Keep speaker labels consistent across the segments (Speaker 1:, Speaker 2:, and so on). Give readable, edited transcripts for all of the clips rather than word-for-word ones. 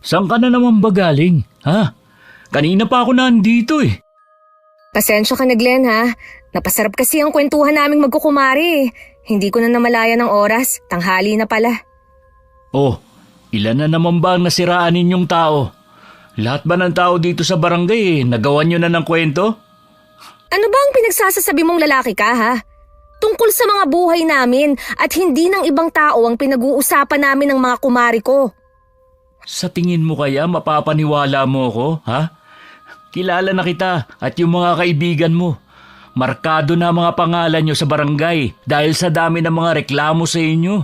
Speaker 1: Saan ka na naman ba galing? Ha? Kanina pa ako nandito eh.
Speaker 2: Pasensya ka na, Glenn, ha? Napasarap kasi ang kwentuhan naming magkukumari. Hindi ko na namalayan ng oras. Tanghali na pala.
Speaker 1: Oh, ilan na naman ba ang nasiraan ninyong tao? Lahat ba ng tao dito sa barangay nagawan nyo na ng kwento?
Speaker 2: Ano ba ang pinagsasasabi mong lalaki ka, ha? Tungkol sa mga buhay namin at hindi ng ibang tao ang pinag-uusapan namin ng mga kumari ko.
Speaker 1: Sa tingin mo kaya mapapaniwala mo ko, ha? Kilala na kita at yung mga kaibigan mo. Markado na mga pangalan nyo sa barangay dahil sa dami ng mga reklamo sa inyo.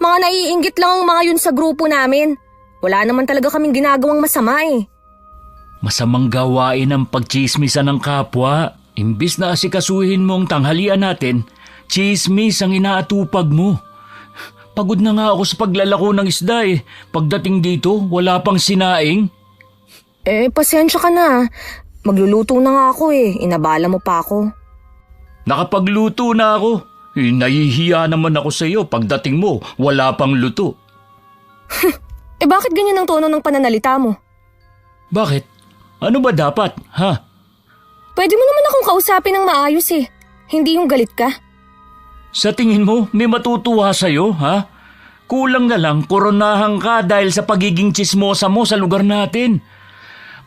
Speaker 2: Mga naiinggit lang ang mga yun sa grupo namin. Wala naman talaga kaming ginagawang masama eh.
Speaker 1: Masamang gawain ang pagchismisan ng kapwa. Imbis na asikasuhin mo ang tanghalian natin, chismis ang inaatupag mo. Pagod na nga ako sa paglalako ng isda eh. Pagdating dito, wala pang sinaing.
Speaker 2: Pasensya ka na. Magluluto na nga ako eh. Inabala mo pa ako.
Speaker 1: Nakapagluto na ako. Nahihiya naman ako sa iyo. Pagdating mo, wala pang luto.
Speaker 2: Bakit ganyan ang tono ng pananalita mo?
Speaker 1: Bakit? Ano ba dapat, ha?
Speaker 2: Pwede mo naman akong kausapin ng maayos eh. Hindi yung galit ka.
Speaker 1: Sa tingin mo, may matutuwa sa'yo, ha? Kulang na lang koronahan ka dahil sa pagiging tsismosa mo sa lugar natin.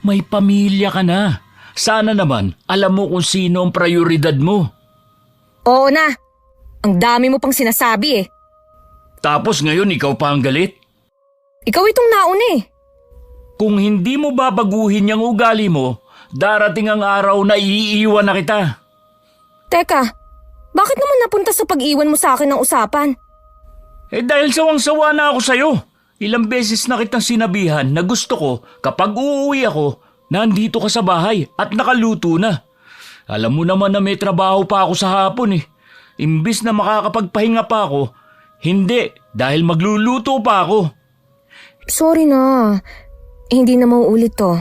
Speaker 1: May pamilya ka na. Sana naman, alam mo kung sino ang prioridad mo.
Speaker 2: Oo na. Ang dami mo pang sinasabi eh.
Speaker 1: Tapos ngayon ikaw pa ang galit?
Speaker 2: Ikaw itong nauna eh.
Speaker 1: Kung hindi mo babaguhin yung ugali mo, darating ang araw na iiwan na kita.
Speaker 2: Teka, bakit naman napunta sa pag-iwan mo sa akin ng usapan?
Speaker 1: Dahil sawang-sawa na ako sa'yo. Ilang beses na kitang sinabihan na gusto ko kapag uuwi ako, nandito ka sa bahay at nakaluto na. Alam mo naman na may trabaho pa ako sa hapon eh. Imbis na makakapagpahinga pa ako, hindi dahil magluluto pa ako.
Speaker 2: Sorry na. Hindi na mauulit to.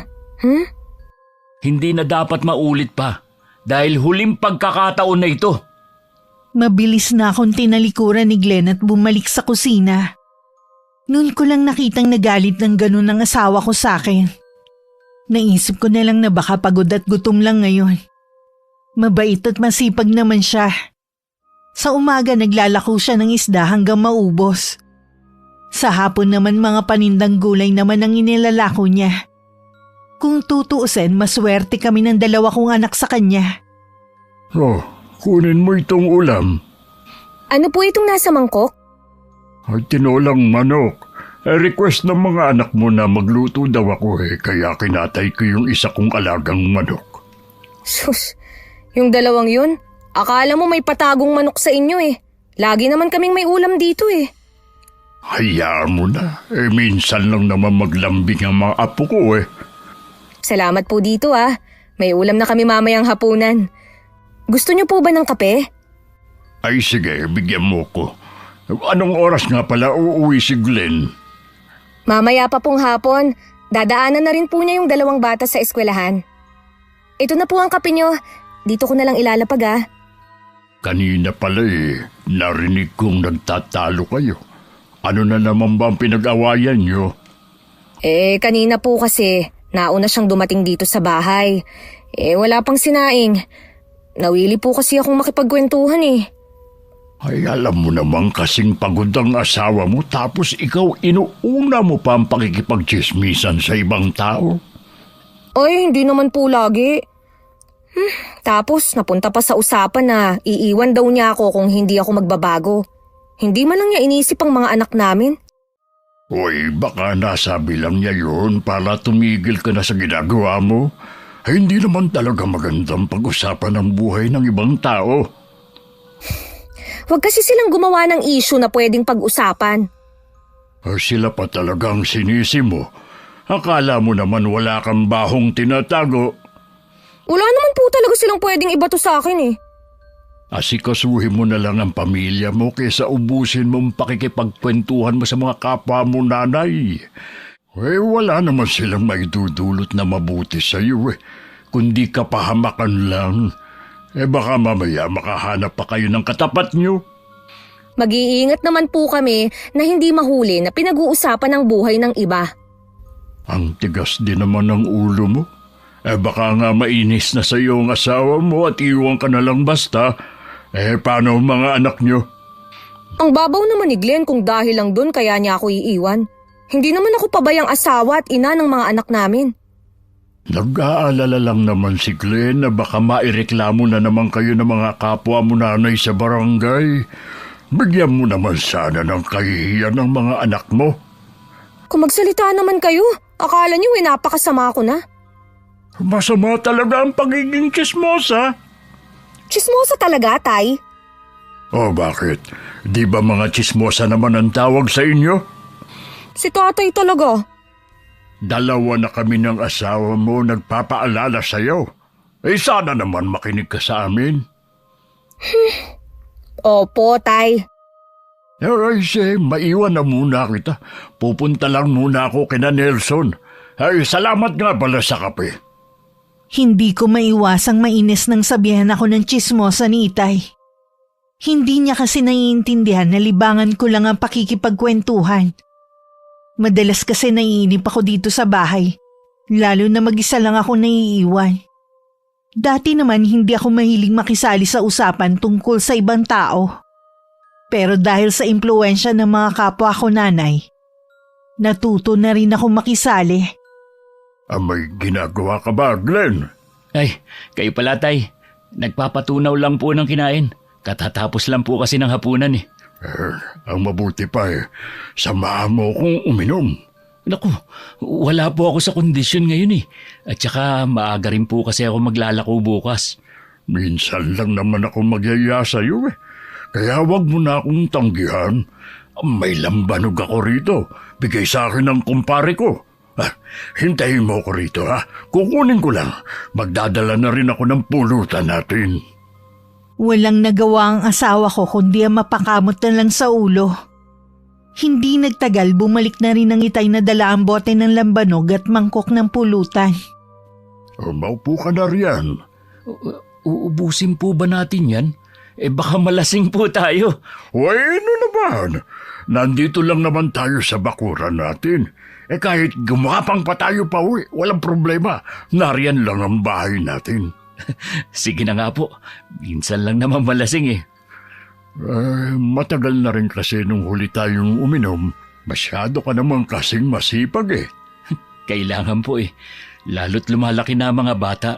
Speaker 1: Hindi na dapat maulit pa dahil huling pagkakataon na ito.
Speaker 3: Mabilis na akong tinalikuran ni Glenn at bumalik sa kusina. Noon ko lang nakitang nagalit ng ganun ng asawa ko sa akin. Naisip ko na lang na baka pagod at gutom lang ngayon. Mabait at masipag naman siya. Sa umaga naglalako siya ng isda hanggang maubos. Sa hapon naman mga panindang gulay naman ang inilalako niya. Kung tutuusin, maswerte kami ng dalawa kong anak sa kanya.
Speaker 4: Oh, kunin mo itong ulam.
Speaker 2: Ano po itong nasa mangkok?
Speaker 4: Ay, tinolang manok. Request ng mga anak mo na magluto daw ako kaya kinatay ko yung isa kong alagang manok.
Speaker 2: Sus, yung dalawang yun, akala mo may patagong manok sa inyo eh. Lagi naman kaming may ulam dito eh.
Speaker 4: Hayaan mo na. Minsan lang naman maglambing ang mga apo ko
Speaker 2: Salamat po dito ah. May ulam na kami mamayang hapunan. Gusto niyo po ba ng kape?
Speaker 4: Ay sige, bigyan mo ko. Anong oras nga pala uuwi si Glenn?
Speaker 2: Mamaya pa pong hapon. Dadaanan na rin po niya yung dalawang bata sa eskwelahan. Ito na po ang kape niyo. Dito ko na lang ilalapag ah.
Speaker 4: Kanina pala narinig kong nagtatalo kayo. Ano na naman ba ang pinag-awayan niyo?
Speaker 2: Kanina po kasi, nauna siyang dumating dito sa bahay. Wala pang sinaing. Nawili po kasi akong makipagkwentuhan eh.
Speaker 4: Ay, alam mo naman kasing pagod ang asawa mo tapos ikaw inuuna mo pa ang pakikipagchismisan sa ibang tao.
Speaker 2: Ay, hindi naman po lagi. Tapos napunta pa sa usapan na iiwan daw niya ako kung hindi ako magbabago. Hindi man lang niya inisip ang mga anak namin.
Speaker 4: Uy, baka nasabi lang niya yun para tumigil ka na sa ginagawa mo. Ay, hindi naman talaga magandang pag-usapan ang buhay ng ibang tao.
Speaker 2: Huwag kasi silang gumawa ng issue na pwedeng pag-usapan.
Speaker 4: Sila pa talagang sinisi mo. Akala mo naman wala kang bahong tinatago.
Speaker 2: Wala naman po talaga silang pwedeng ibato sa akin eh.
Speaker 4: Asikasuhin mo na lang ang pamilya mo kaysa ubusin mong pakikipagkwentuhan mo sa mga kapwa mo nanay. Wala naman silang maidudulot na mabuti sa iyo kundi kapahamakan lang. Baka mamaya makahanap pa kayo ng katapat nyo.
Speaker 2: Mag-iingat naman po kami na hindi mahuli na pinag-uusapan ang buhay ng iba.
Speaker 4: Ang tigas din naman ng ulo mo. Baka nga mainis na sa iyo ang asawa mo at iwan ka na lang basta. Paano ang mga anak nyo?
Speaker 2: Ang babaw naman ni Glenn kung dahil lang dun kaya niya ako iiwan. Hindi naman ako pabayang asawa at ina ng mga anak namin.
Speaker 4: Nag-aalala lang naman si Glenn na baka maireklamo na naman kayo ng mga kapwa mo nanay sa barangay. Bigyan mo naman sana ng kahihiyan ng mga anak mo.
Speaker 2: Kung magsalita naman kayo, akala niyo napakasama ko na.
Speaker 4: Masama talaga ang pagiging tsismosa.
Speaker 2: Chismosa talaga, Tay.
Speaker 4: O bakit? Di ba mga tsismosa naman ang tawag sa inyo?
Speaker 2: Si Tatay talaga.
Speaker 4: Dalawa na kami ng asawa mo nagpapaalala sa'yo. Sana naman makinig ka sa amin.
Speaker 2: Opo, Tay.
Speaker 4: Maiwan na muna kita. Pupunta lang muna ako kina Nelson. Salamat nga pala sa kape.
Speaker 3: Hindi ko maiwasang mainis nang sabihan ako ng tsismosa ni Itay. Hindi niya kasi naiintindihan na libangan ko lang ang pakikipagkwentuhan. Madalas kasi naiinip ako dito sa bahay, lalo na mag-isa lang ako naiiwan. Dati naman hindi ako mahilig makisali sa usapan tungkol sa ibang tao. Pero dahil sa impluwensya ng mga kapwa ko nanay, natuto na rin ako makisali.
Speaker 4: May ginagawa ka ba, Glenn?
Speaker 1: Ay, kayo pala, Tay. Nagpapatunaw lang po ng kinain. Katatapos lang po kasi ng hapunan eh.
Speaker 4: Ang mabuti pa samahan mo kung uminom.
Speaker 1: Naku, wala po ako sa kondisyon ngayon eh. At saka maaga rin po kasi ako maglalako bukas.
Speaker 4: Minsan lang naman ako magyaya sa'yo Kaya wag mo na akong tanggihan. May lambanog ako rito. Bigay sa akin ng kumpare ko. Hintayin mo ko rito Kukunin ko lang. Magdadala na rin ako ng pulutan natin.
Speaker 3: Walang nagawa ang asawa ko kundi ang mapakamot na lang sa ulo. Hindi nagtagal bumalik na rin ang Itay na dala ang bote ng lambanog at mangkok ng pulutan.
Speaker 4: Maupo ka na riyan.
Speaker 1: Uubusin po ba natin yan? Baka malasing po tayo.
Speaker 4: Ano naman? Nandito lang naman tayo sa bakuran natin. Kahit gumapang pa tayo pa walang problema. Nariyan lang ang bahay natin.
Speaker 1: Sige na nga po. Minsan lang naman malasing
Speaker 4: Matagal na rin kasi nung huli tayong uminom. Masyado ka naman kasing masipag
Speaker 1: Kailangan po Lalo't lumalaki na mga bata.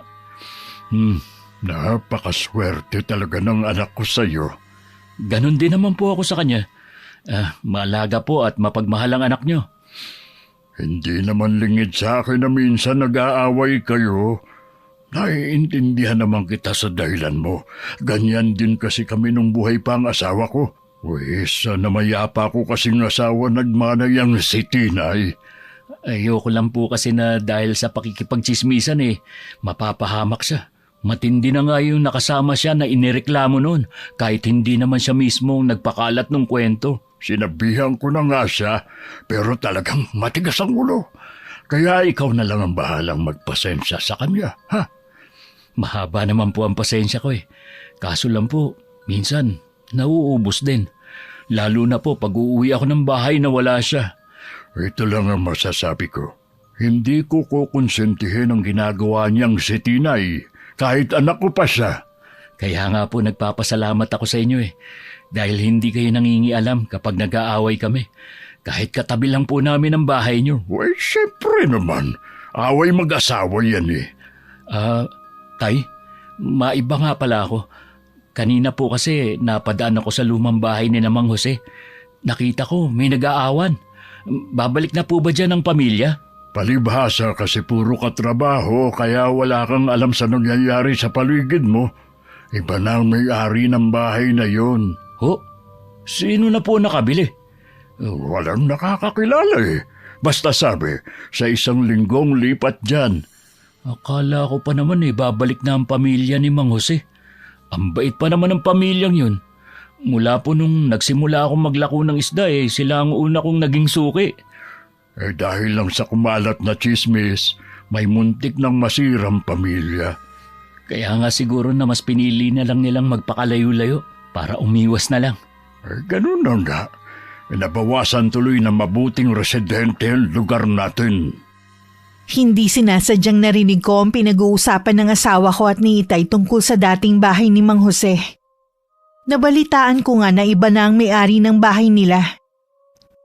Speaker 4: Napakaswerte talaga ng anak ko sa'yo.
Speaker 1: Ganon din naman po ako sa kanya. Maalaga po at mapagmahal ang anak nyo.
Speaker 4: Hindi naman lingid sa akin na minsan nag-aaway kayo. Naiintindihan naman kita sa dahilan mo. Ganyan din kasi kami nung buhay pa ang asawa ko. Sana mayapa ko kasing asawa nagmanay ang si Tinay.
Speaker 1: Ayoko lang po kasi na dahil sa pakikipagtsismisan mapapahamak siya. Matindi na nga yung nakasama siya na inireklamo noon kahit hindi naman siya mismo nagpakalat ng kwento.
Speaker 4: Sinabihan ko na nga siya pero talagang matigas ang ulo. Kaya ikaw na lang ang bahalang magpasensya sa kanya,
Speaker 1: Mahaba naman po ang pasensya ko Kaso lang po, minsan nauubos din. Lalo na po pag uuwi ako ng bahay na wala siya.
Speaker 4: Ito lang ang masasabi ko. Hindi ko kukonsentihin ang ginagawa niyang si Tinay. Kahit anak ko pa siya.
Speaker 1: Kaya nga po nagpapasalamat ako sa inyo Dahil hindi kayo nangingialam kapag nag-aaway kami. Kahit katabi lang po namin ang bahay niyo.
Speaker 4: Siyempre naman. Away mag-asawa yan
Speaker 1: Tay, maiba nga pala ako. Kanina po kasi napadaan ako sa lumang bahay ni Mang Jose. Nakita ko may nag-aawan. Babalik na po ba dyan ang pamilya?
Speaker 4: Palibhasa kasi puro katrabaho kaya wala kang alam sa nangyayari sa paligid mo. Iba na ang may-ari ng bahay na yon.
Speaker 1: Sino na po nakabili?
Speaker 4: Walang nakakakilala Basta sabi, sa isang linggong lipat dyan.
Speaker 1: Akala ko pa naman babalik na ang pamilya ni Mang Jose. Ang bait pa naman ng pamilyang yun. Mula po nung nagsimula akong maglako ng isda sila ang una kong naging suki.
Speaker 4: Dahil lang sa kumalat na chismis, may muntik ng masirang pamilya.
Speaker 1: Kaya nga siguro na mas pinili na lang nilang magpakalayo-layo para umiwas na lang.
Speaker 4: Ganun na nga. Nabawasan tuloy ng mabuting residente ang lugar natin.
Speaker 3: Hindi sinasadyang narinig ko ang pinag-uusapan ng asawa ko at ni Itay tungkol sa dating bahay ni Mang Jose. Nabalitaan ko nga na iba na ang may-ari ng bahay nila.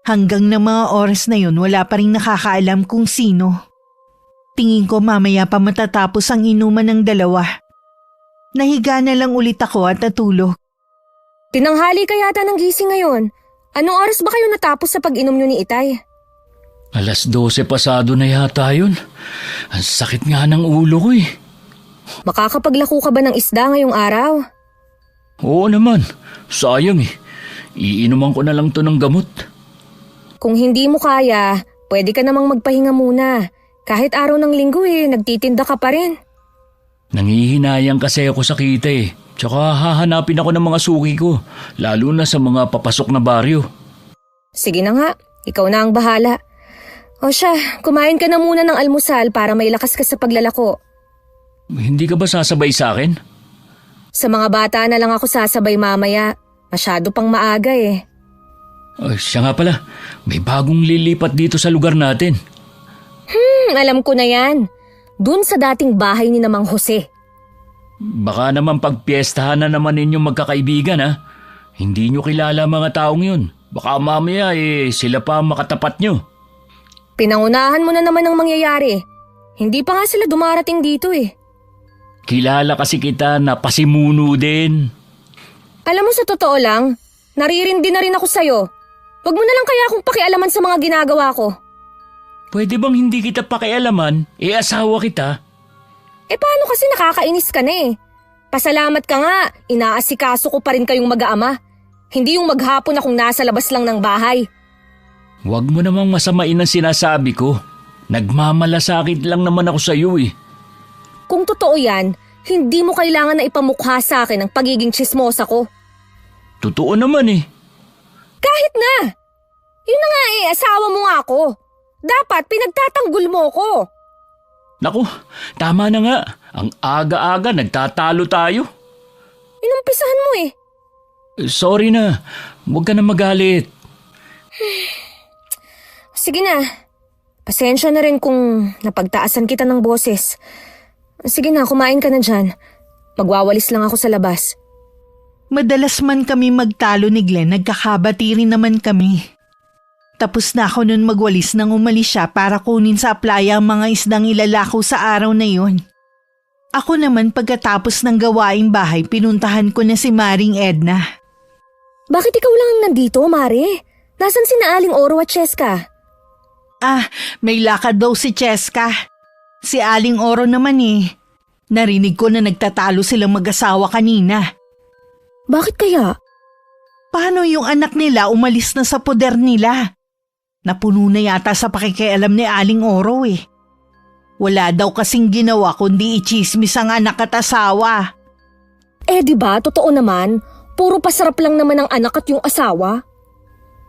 Speaker 3: Hanggang na mga oras na yun wala pa rin nakakaalam kung sino. Tingin ko mamaya pa matatapos ang inuman ng dalawa. Nahiga na lang ulit ako at natulog.
Speaker 2: Tinanghali ka yata ng gising ngayon. Anong oras ba kayo natapos sa pag-inom nyo ni Itay?
Speaker 1: 12:00 pasado na yata yun. Ang sakit nga ng ulo ko eh.
Speaker 2: Makakapaglako ka ba ng isda ngayong araw?
Speaker 1: Oo naman, sayang eh. Iinuman ko na lang to ng gamot.
Speaker 2: Kung hindi mo kaya, pwede ka namang magpahinga muna. Kahit araw ng linggo nagtitinda ka pa rin.
Speaker 1: Nangihinayang kasi ako sa kita eh. Tsaka hahanapin ako ng mga suki ko, lalo na sa mga papasok na baryo.
Speaker 2: Sige na nga, ikaw na ang bahala. O siya, kumain ka na muna ng almusal para may lakas ka sa paglalako.
Speaker 1: Hindi ka ba sasabay sa akin?
Speaker 2: Sa mga bata na lang ako sasabay mamaya. Masyado pang maaga eh.
Speaker 1: Siya nga pala, may bagong lilipat dito sa lugar natin.
Speaker 2: Alam ko na yan. Dun sa dating bahay ni Mang Jose.
Speaker 1: Baka naman pagpiestahan na naman ninyong magkakaibigan ha. Hindi nyo kilala mga taong yun. Baka mamaya sila pa makatapat nyo.
Speaker 2: Pinangunahan mo na naman ang mangyayari. Hindi pa nga sila dumarating dito eh.
Speaker 1: Kilala kasi kita na pasimuno din.
Speaker 2: Alam mo sa totoo lang, naririndi na rin ako sa'yo. Huwag mo na lang kaya akong pakialaman sa mga ginagawa ko.
Speaker 1: Pwede bang hindi kita pakialaman? Asawa kita.
Speaker 2: Paano kasi nakakainis ka na eh? Pasalamat ka nga, inaasikaso ko pa rin kayong mag-aama. Hindi yung maghapon akong nasa labas lang ng bahay.
Speaker 1: Huwag mo namang masamain ang sinasabi ko. Nagmamalasakit lang naman ako sa iyo eh.
Speaker 2: Kung totoo yan, hindi mo kailangan na ipamukha sa akin ang pagiging tsismosa ko.
Speaker 1: Totoo naman eh.
Speaker 2: Kahit na! Yun na nga asawa mo nga ako. Dapat pinagtatanggol mo ko.
Speaker 1: Naku, tama na nga. Ang aga-aga nagtatalo tayo.
Speaker 2: Inumpisahan mo eh.
Speaker 1: Sorry na. Huwag ka na magalit.
Speaker 2: Sige na. Pasensya na rin kung napagtaasan kita ng boses. Sige na, kumain ka na dyan. Magwawalis lang ako sa labas.
Speaker 3: Madalas man kami magtalo ni Glenn, nagkakabati rin naman kami. Tapos na ako nun magwalis nang umalis siya para kunin sa playa ang mga isdang ilalako sa araw na yun. Ako naman pagkatapos ng gawaing bahay, pinuntahan ko na si Maring Edna.
Speaker 2: Bakit ikaw lang ang nandito, Mare? Nasaan si Aling Oro at Cheska?
Speaker 3: May lakad daw si Cheska. Si Aling Oro naman Narinig ko na nagtatalo silang mag-asawa kanina.
Speaker 2: Bakit kaya?
Speaker 3: Paano yung anak nila umalis na sa poder nila? Napuno na yata sa pakikialam ni Aling Oro Wala daw kasing ginawa kundi ichismis ang anak at asawa.
Speaker 2: Diba, totoo naman. Puro pasarap lang naman ang anak at yung asawa.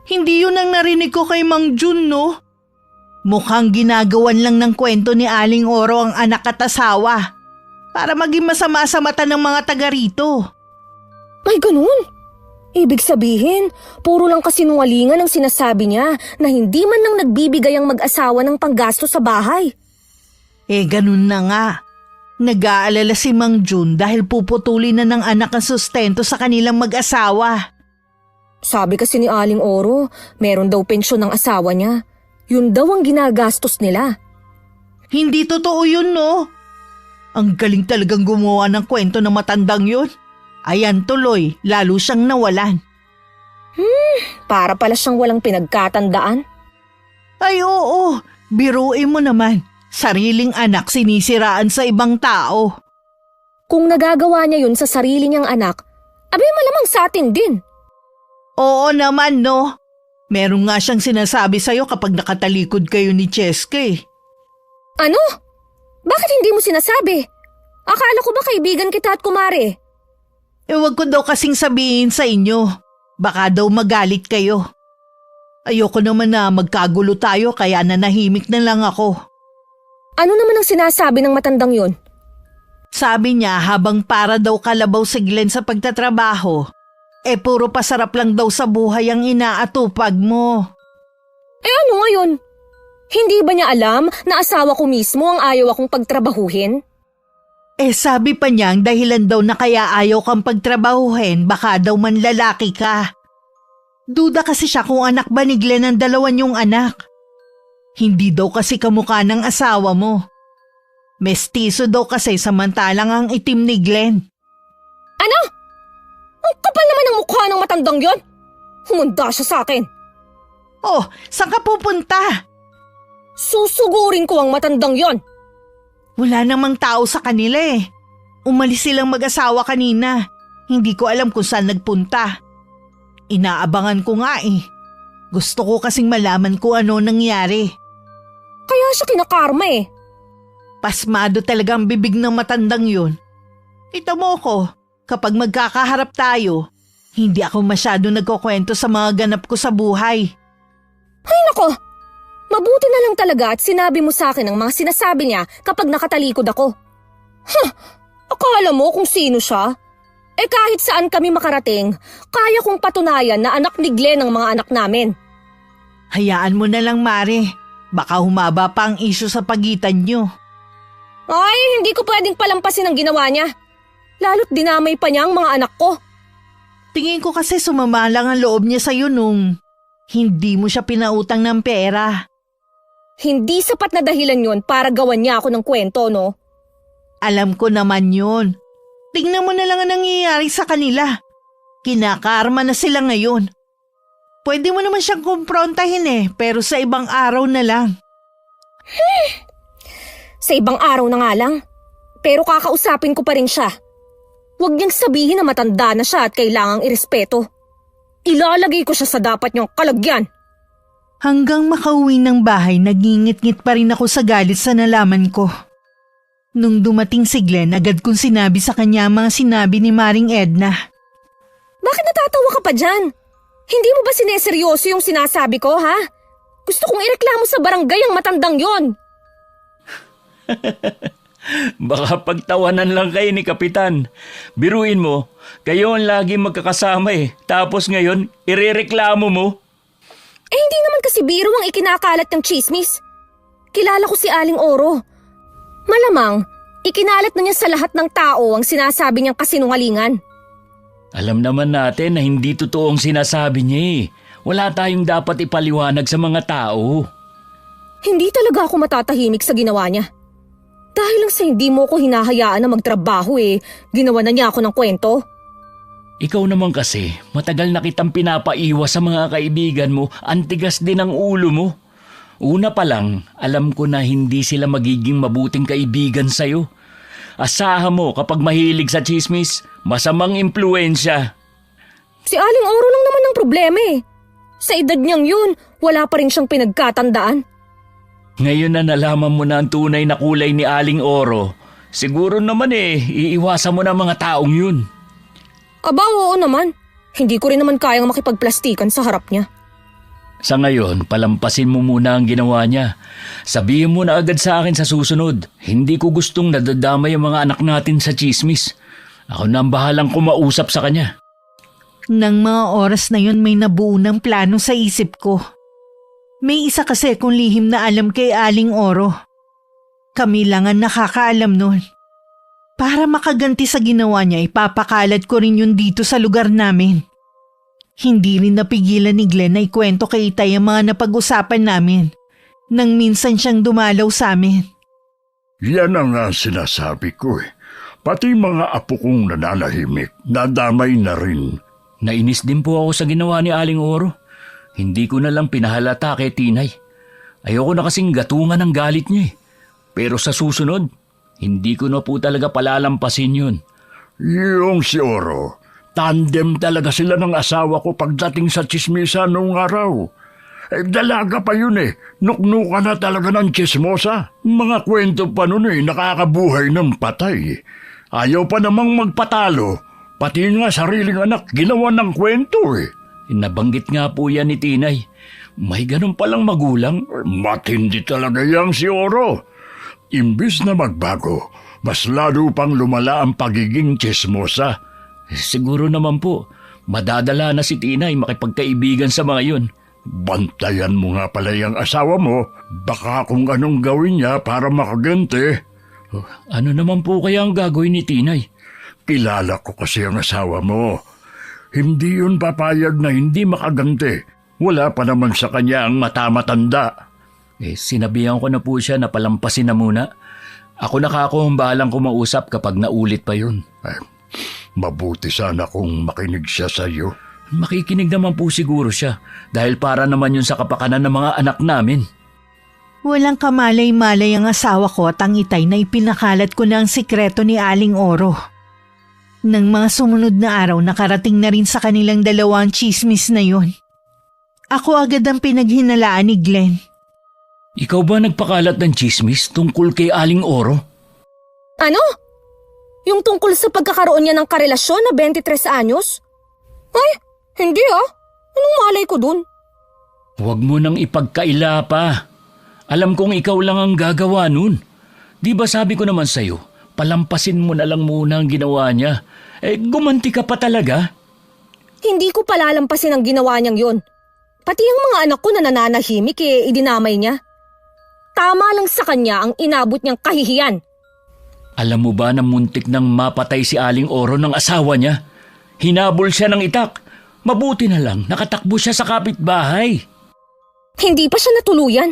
Speaker 3: Hindi yun ang narinig ko kay Mang Jun, no? Mukhang ginagawan lang ng kwento ni Aling Oro ang anak at asawa para maging masama sa mata ng mga taga rito.
Speaker 2: Ay, ganun? Ibig sabihin, puro lang kasinungalingan ang sinasabi niya na hindi man lang nagbibigay ang mag-asawa ng panggasto sa bahay.
Speaker 3: Ganun na nga. Nag-aalala si Mang Jun dahil puputulin na ng anak ang sustento sa kanilang mag-asawa.
Speaker 2: Sabi kasi ni Aling Oro, meron daw pensyon ng asawa niya. Yun daw ang ginagastos nila.
Speaker 3: Hindi totoo yun, no? Ang galing talagang gumawa ng kwento ng matandang yun. Ayan tuloy, lalo siyang nawalan.
Speaker 2: Para pala siyang walang pinagkatandaan.
Speaker 3: Ay oo, biruin mo naman. Sariling anak sinisiraan sa ibang tao.
Speaker 2: Kung nagagawa niya yun sa sarili niyang anak, abay malamang sa atin din.
Speaker 3: Oo naman, no? Meron nga siyang sinasabi sa'yo kapag nakatalikod kayo ni Cheska
Speaker 2: Ano? Bakit hindi mo sinasabi? Akala ko ba kaibigan kita at kumare?
Speaker 3: Huwag ko daw kasing sabihin sa inyo. Baka daw magalit kayo. Ayoko naman na magkagulo tayo kaya nanahimik na lang ako.
Speaker 2: Ano naman ang sinasabi ng matandang yun?
Speaker 3: Sabi niya habang para daw kalabaw si Glenn sa pagtatrabaho, Puro pasarap lang daw sa buhay ang inaatupag mo.
Speaker 2: Ano ngayon? Hindi ba niya alam na asawa ko mismo ang ayaw akong pagtrabahuhin?
Speaker 3: Sabi pa niya ang dahilan daw na kaya ayaw kang pagtrabahuhin, baka daw manlalaki ka. Duda kasi siya kung anak ba ni Glenn ang dalawa niyong anak. Hindi daw kasi kamukha ng asawa mo. Mestizo daw kasi samantalang ang itim ni Glenn.
Speaker 2: Ano? Ang kapal naman ng mukha ng matandang yon. Humanda siya sa akin.
Speaker 3: Oh, saan ka pupunta?
Speaker 2: Susugurin ko ang matandang yon.
Speaker 3: Wala namang tao sa kanila eh. Umalis silang mag-asawa kanina. Hindi ko alam kung saan nagpunta. Inaabangan ko nga eh. Gusto ko kasing malaman kung ano nangyari.
Speaker 2: Kaya siya kinakarma eh.
Speaker 3: Pasmado talaga ang bibig ng matandang yun. Ito mo ko, kapag magkakaharap tayo, hindi ako masyado nagkukwento sa mga ganap ko sa buhay.
Speaker 2: Ay nako! Mabuti na lang talaga at sinabi mo sa akin ang mga sinasabi niya kapag nakatalikod ako. Akala mo kung sino siya? Kahit saan kami makarating, kaya kong patunayan na anak ni Glenn ang mga anak namin.
Speaker 3: Hayaan mo na lang, Mare. Baka humaba pa ang isyu sa pagitan nyo.
Speaker 2: Ay, hindi ko pwedeng palampasin ang ginawa niya. Lalo't dinamay pa niya ang mga anak ko.
Speaker 3: Tingin ko kasi sumama lang ang loob niya sa'yo nung hindi mo siya pinautang ng pera.
Speaker 2: Hindi sapat na dahilan yon para gawan niya ako ng kwento, no?
Speaker 3: Alam ko naman yun. Tingnan mo na lang ang nangyayari sa kanila. Kinakarma na sila ngayon. Pwede mo naman siyang kumprontahin pero sa ibang araw na lang.
Speaker 2: Sa ibang araw na nga lang. Pero kakausapin ko pa rin siya. Huwag niyang sabihin na matanda na siya at kailangang irespeto. Ilalagay ko siya sa dapat niyang kalagyan.
Speaker 3: Hanggang makauwi ng bahay, nagingit-ngit pa rin ako sa galit sa nalaman ko. Nung dumating si Glenn, agad kong sinabi sa kanya ang mga sinabi ni Maring Edna.
Speaker 2: Bakit natatawa ka pa dyan? Hindi mo ba sineseryoso yung sinasabi ko, ha? Gusto kong ireklamo sa barangay ang matandang yon.
Speaker 1: Baka pagtawanan lang kayo ni Kapitan. Biruin mo, kayo ang lagi magkakasama Tapos ngayon, irereklamo mo.
Speaker 2: Hindi naman kasi biro ang ikinakalat ng chismis. Kilala ko si Aling Oro. Malamang, ikinalat na niya sa lahat ng tao ang sinasabi niyang kasinungalingan.
Speaker 1: Alam naman natin na hindi totoo ang sinasabi niya Wala tayong dapat ipaliwanag sa mga tao.
Speaker 2: Hindi talaga ako matatahimik sa ginawa niya. Dahil lang sa hindi mo ko hinahayaan na magtrabaho ginawa na niya ako ng kwento.
Speaker 1: Ikaw naman kasi, matagal na kitang pinapaiwas sa mga kaibigan mo, antigas din ang ulo mo. Una pa lang, alam ko na hindi sila magiging mabuting kaibigan sa'yo. Asahan mo kapag mahilig sa chismis, masamang impluensya.
Speaker 2: Si Aling Oro lang naman ang problema Sa edad niyang yun, wala pa rin siyang pinagkatandaan.
Speaker 1: Ngayon na nalaman mo na ang tunay na kulay ni Aling Oro, siguro naman iiwasan mo na mga taong yun.
Speaker 2: Aba, oo naman. Hindi ko rin naman kayang makipagplastikan sa harap niya.
Speaker 1: Sa ngayon, palampasin mo muna ang ginawa niya. Sabihin mo na agad sa akin sa susunod. Hindi ko gustong nadadamay ang mga anak natin sa chismis. Ako na ang bahalang kumausap sa kanya.
Speaker 3: Nang mga oras na yun may nabuo ng plano sa isip ko. May isa kasi kung lihim na alam kay Aling Oro. Kami lang ang nakakaalam nun. Para makaganti sa ginawa niya, ipapakalat ko rin yun dito sa lugar namin. Hindi rin napigilan ni Glenn na ikwento kay Itay ang mga napag-usapan namin nang minsan siyang dumalaw sa amin.
Speaker 4: Yan ang nga sinasabi ko Pati mga apo kong nananahimik, nadamay na rin.
Speaker 1: Nainis din po ako sa ginawa ni Aling Oro. Hindi ko na lang pinahalata kay Tinay. Ayoko na kasing gatungan ng galit niya Pero sa susunod, hindi ko na po talaga palalampasin yun.
Speaker 4: Yung si Oro, tandem talaga sila ng asawa ko pagdating sa chismisa noong araw. Dalaga pa yun Nuknuka na talaga ng chismosa. Mga kwento pa nun nakakabuhay ng patay. Ayaw pa namang magpatalo. Pati nga sariling anak, ginawa ng kwento
Speaker 1: Nabanggit nga po yan ni Tinay. May ganun palang magulang.
Speaker 4: Matindi talaga yang si Oro. Imbis na magbago, mas lalo pang lumala ang pagiging chismosa.
Speaker 1: Siguro naman po, Madadala na si Tinay makipagkaibigan sa mga yun.
Speaker 4: Bantayan mo nga pala yung asawa mo. Baka kung anong gawin niya para makaganti.
Speaker 1: Ano naman po kaya ang gagawin ni Tinay?
Speaker 4: Kilala ko kasi ang asawa mo. Hindi yun papayag na hindi makaganti. Wala pa naman sa kanya ang mata-matanda.
Speaker 1: Sinabihan ko na po siya na palampasin na muna. Ako bahalang kumausap kapag naulit pa yun.
Speaker 4: Mabuti sana kung makinig siya sa iyo.
Speaker 1: Makikinig naman po siguro siya dahil para naman yun sa kapakanan ng mga anak namin.
Speaker 3: Walang kamalay-malay ang asawa ko at ang itay na ipinakalat ko na ang sikreto ni Aling Oro. Nang mga sumunod na araw nakarating na rin sa kanilang dalawang chismis na yon. Ako agad ang pinaghinalaan ni Glenn.
Speaker 1: Ikaw ba nagpakalat ng chismis tungkol kay Aling Oro?
Speaker 2: Ano? Yung tungkol sa pagkakaroon niya ng karelasyon na 23 anyos? Ay, hindi ah. Anong malay ko dun?
Speaker 1: Huwag mo nang ipagkaila pa. Alam kong ikaw lang ang gagawa nun. Di ba sabi ko naman sa'yo, palampasin mo na lang muna ang ginawa niya. Gumanti ka pa talaga.
Speaker 2: Hindi ko palalampasin ang ginawa niyang yun. Pati ang mga anak ko na nananahimik idinamay niya. Tama lang sa kanya ang inabot niyang kahihiyan.
Speaker 1: Alam mo ba na muntik nang mapatay si Aling Oro ng asawa niya? Hinabol siya ng itak. Mabuti na lang nakatakbo siya sa kapitbahay.
Speaker 2: Hindi pa siya natuluyan.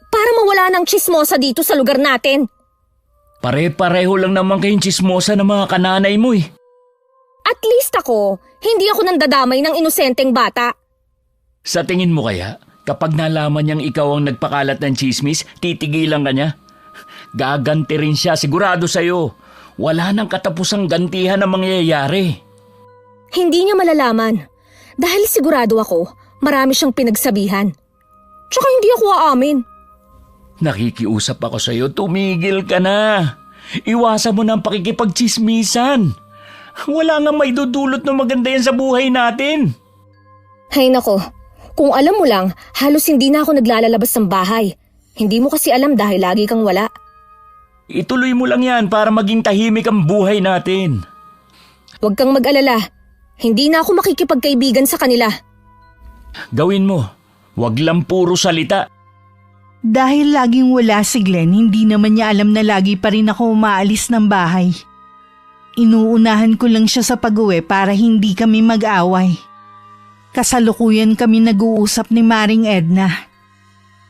Speaker 2: Para mawala ng chismosa dito sa lugar natin.
Speaker 1: Pare-pareho lang naman kayong chismosa ng mga kananay mo eh.
Speaker 2: At least ako, hindi ako nandadamay ng inosenteng bata.
Speaker 1: Sa tingin mo kaya, kapag nalaman niyang ikaw ang nagpakalat ng chismis, titigilan ka niya? Gaganti rin siya, sigurado sa'yo. Wala nang katapusang gantihan na mangyayari.
Speaker 2: Hindi niya malalaman. Dahil sigurado ako, marami siyang pinagsabihan. Tsaka hindi ako aamin.
Speaker 1: Nakikiusap ako sa'yo, tumigil ka na. Iwasan mo na ang pakikipagchismisan. Wala nga may dudulot na maganda yan sa buhay natin.
Speaker 2: Hay nako, kung alam mo lang, halos hindi na ako naglalabas ng bahay. Hindi mo kasi alam dahil lagi kang wala.
Speaker 1: Ituloy mo lang yan para maging tahimik ang buhay natin.
Speaker 2: Huwag kang mag-alala. Hindi na ako makikipagkaibigan sa kanila.
Speaker 1: Gawin mo. Huwag lang puro salita.
Speaker 3: Dahil laging wala si Glenn, hindi naman niya alam na lagi pa rin ako umaalis ng bahay. Inuunahan ko lang siya sa pag-uwi para hindi kami mag-away. Kasalukuyan kami nag-uusap ni Maring Edna.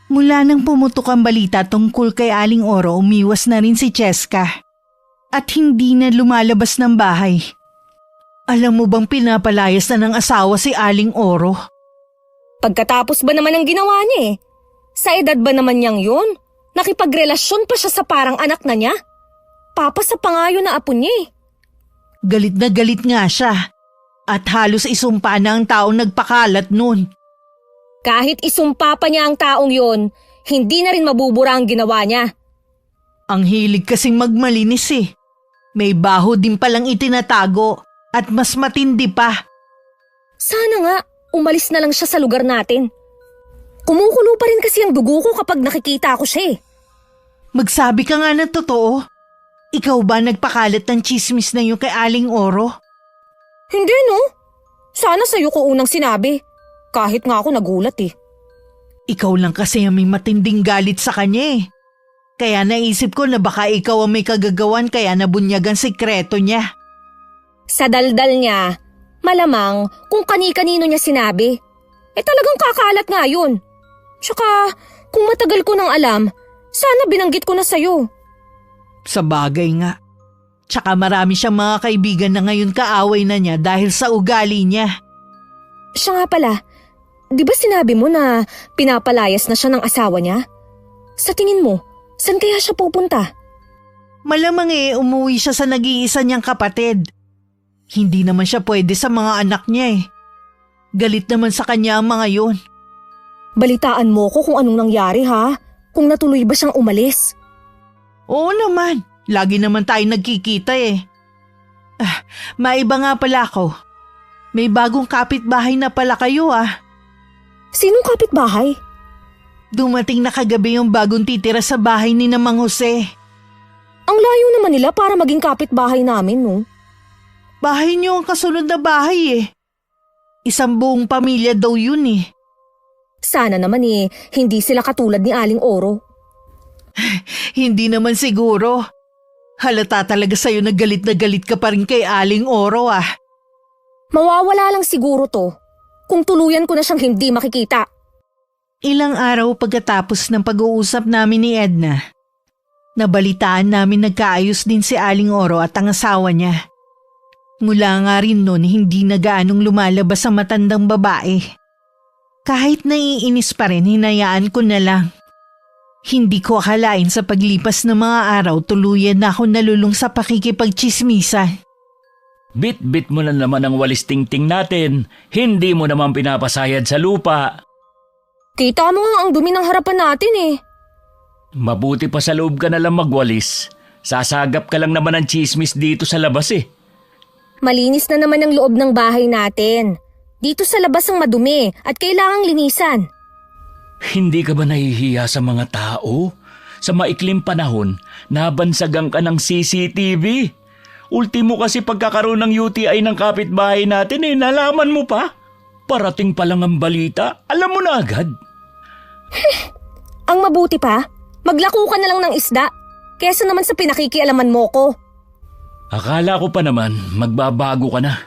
Speaker 3: Mula nang pumutok ang balita tungkol kay Aling Oro, umiwas na rin si Cheska. At hindi na lumalabas ng bahay. Alam mo bang pinapalayas na ng asawa si Aling Oro?
Speaker 2: Pagkatapos ba naman ang ginawa niya eh? Sa edad ba naman niyang yun? Nakipagrelasyon pa siya sa parang anak na niya? Papa sa pangayo na apo niya eh.
Speaker 3: Galit na galit nga siya. At halos isumpa na ang taong nagpakalat nun.
Speaker 2: Kahit isumpa pa niya ang taong yun, hindi na rin mabubura ang ginawa niya.
Speaker 3: Ang hilig kasing magmalinis eh. May baho din palang itinatago at mas matindi pa.
Speaker 2: Sana nga, umalis na lang siya sa lugar natin. Kumukulo pa rin kasi ang dugo ko kapag nakikita ko siya eh.
Speaker 3: Magsabi ka nga ng totoo. Ikaw ba nagpakalat ng chismis na yun kay Aling Oro?
Speaker 2: Hindi no. Sana sa'yo ko unang sinabi. Kahit nga ako nagulat eh.
Speaker 3: Ikaw lang kasi ang may matinding galit sa kanya eh. Kaya naisip ko na baka ikaw ang may kagagawan kaya nabunyagan sikreto niya.
Speaker 2: Sa daldal niya, malamang kung kani-kanino niya sinabi, talagang kakalat nga yun. Tsaka kung matagal ko nang alam, sana binanggit ko na sa'yo.
Speaker 3: Sa bagay nga. Tsaka marami siyang mga kaibigan na ngayon kaaway na niya dahil sa ugali niya.
Speaker 2: Siya nga pala, di ba sinabi mo na pinapalayas na siya ng asawa niya? Sa tingin mo, saan kaya siya pupunta?
Speaker 3: Malamang umuwi siya sa nag-iisa niyang kapatid. Hindi naman siya pwede sa mga anak niya eh. Galit naman sa kanya ang mga yun.
Speaker 2: Balitaan mo ko kung anong nangyari ha? Kung natuloy ba siyang umalis?
Speaker 3: Oo naman, lagi naman tayo nagkikita eh. Maiba nga pala ako. May bagong kapitbahay na pala kayo ah.
Speaker 2: Sinong kapitbahay?
Speaker 3: Dumating na kagabi yung bagong titira sa bahay ni Mang Jose.
Speaker 2: Ang layo naman nila para maging kapitbahay namin no?
Speaker 3: Bahay niyo ang kasunod na bahay eh. Isang buong pamilya daw yun eh.
Speaker 2: Sana naman hindi sila katulad ni Aling Oro.
Speaker 3: Hindi naman siguro. Halata talaga sa'yo na galit ka pa rin kay Aling Oro ah.
Speaker 2: Mawawala lang siguro to kung tuluyan ko na siyang hindi makikita.
Speaker 3: Ilang araw pagkatapos ng pag-uusap namin ni Edna, nabalitaan namin nagkaayos din si Aling Oro at ang asawa niya. Mula nga rin noon hindi na gaanong lumalabas ang matandang babae. Kahit naiinis pa rin, hinayaan ko na lang. Hindi ko akalain sa paglipas ng mga araw tuluyan na ako nalulung sa pakikipagchismisan.
Speaker 1: Bit-bit mo na naman ang walis tingting natin. Hindi mo naman pinapasayad sa lupa.
Speaker 2: Kita mo nga ang dumi ng harapan natin eh.
Speaker 1: Mabuti pa sa loob ka na lang magwalis. Sasagap ka lang naman ng chismis dito sa labas eh.
Speaker 2: Malinis na naman ang loob ng bahay natin. Dito sa labas ang madumi at kailangang linisan.
Speaker 1: Hindi ka ba nahihiya sa mga tao? Sa maikling panahon, nabansagan ka ng CCTV. Ultimo kasi pagkakaroon ng UTI ng kapitbahay natin nalaman mo pa? Parating pa lang ang balita, alam mo na agad.
Speaker 2: Ang mabuti pa, maglako ka na lang ng isda, kesa naman sa pinakikialaman mo ko.
Speaker 1: Akala ko pa naman magbabago ka na.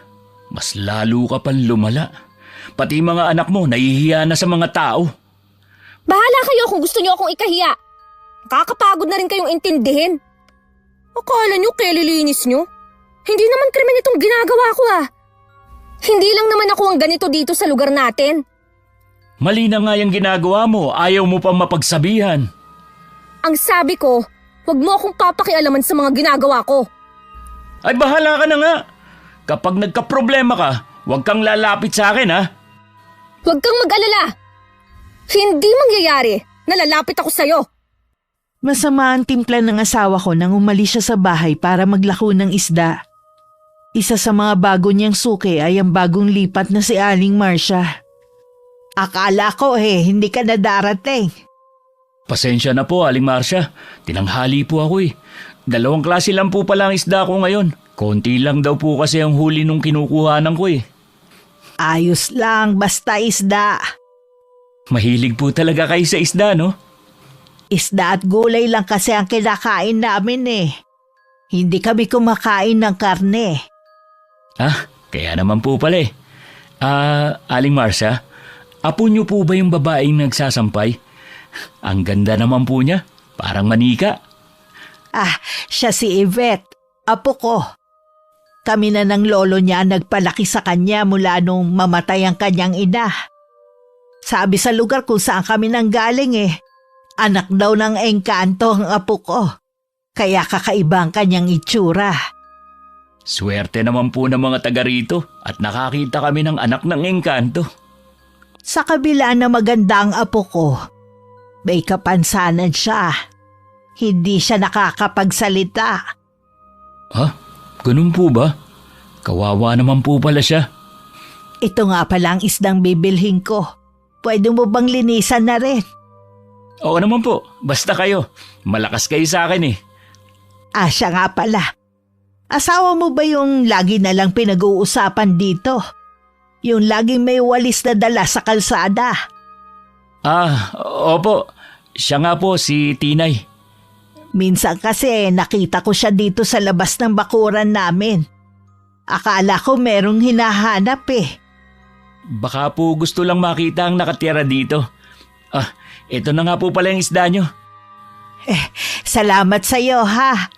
Speaker 1: Mas lalo ka pang lumala. Pati mga anak mo nahihiya na sa mga tao.
Speaker 2: Bahala kayo kung gusto niyo akong ikahiya. Kakapagod na rin kayong intindihin. Akala niyo kelilinis niyo? Hindi naman krimen itong ginagawa ko ah. Hindi lang naman ako ang ganito dito sa lugar natin.
Speaker 1: Mali na nga yung ginagawa mo, ayaw mo pang mapagsabihan.
Speaker 2: Ang sabi ko, huwag mo akong papakialaman sa mga ginagawa ko.
Speaker 1: Ay bahala ka na nga. Kapag nagka-problema ka, huwag kang lalapit sa akin ha.
Speaker 2: Huwag kang mag-alala. Hindi mangyayari na lalapit ako sa'yo.
Speaker 3: Masama ang timpla ng asawa ko nang umalis siya sa bahay para maglako ng isda. Isa sa mga bago niyang suki ay ang bagong lipat na si Aling Marcia. Akala ko hindi ka na darating.
Speaker 1: Pasensya na po, Aling Marcia. Tinanghali po ako eh. 2 klase lang po pala ang isda ko ngayon. Konti lang daw po kasi ang huli nung kinukuhanan ko eh.
Speaker 3: Ayos lang, basta isda.
Speaker 1: Mahilig po talaga kayo sa isda, no?
Speaker 3: Isda at gulay lang kasi ang kinakain namin eh. Hindi kami kumakain ng karne.
Speaker 1: Ah, kaya naman po pala eh. Aling Marcia, apo niyo po ba yung babaeng nagsasampay? Ang ganda naman po niya, parang manika.
Speaker 3: Siya si Yvette, apo ko. Kami na ng lolo niya nagpalaki sa kanya mula nung mamatay ang kanyang ina. Sabi sa lugar kung saan kami nanggaling anak daw ng engkanto ang apo ko. Kaya kakaiba ang kanyang itsura.
Speaker 1: Swerte naman po ng mga taga rito at nakakita kami ng anak ng engkanto.
Speaker 3: Sa kabila na maganda ang apo ko, may kapansanan siya. Hindi siya nakakapagsalita.
Speaker 1: Ha? Ganun po ba? Kawawa naman po pala siya.
Speaker 3: Ito nga pala ang isdang bibilhin ko. Pwede mo bang linisan na rin?
Speaker 1: Oo naman po, basta kayo. Malakas kayo sa akin eh.
Speaker 3: Siya nga pala. Asawa mo ba yung lagi na lang pinag-uusapan dito? Yung laging may walis na dala sa kalsada?
Speaker 1: Opo. Siya nga po, si Tinay.
Speaker 3: Minsan kasi nakita ko siya dito sa labas ng bakuran namin. Akala ko merong hinahanap
Speaker 1: Baka po gusto lang makita ang nakatira dito. Ito na nga po pala yung isda nyo.
Speaker 3: Salamat sa iyo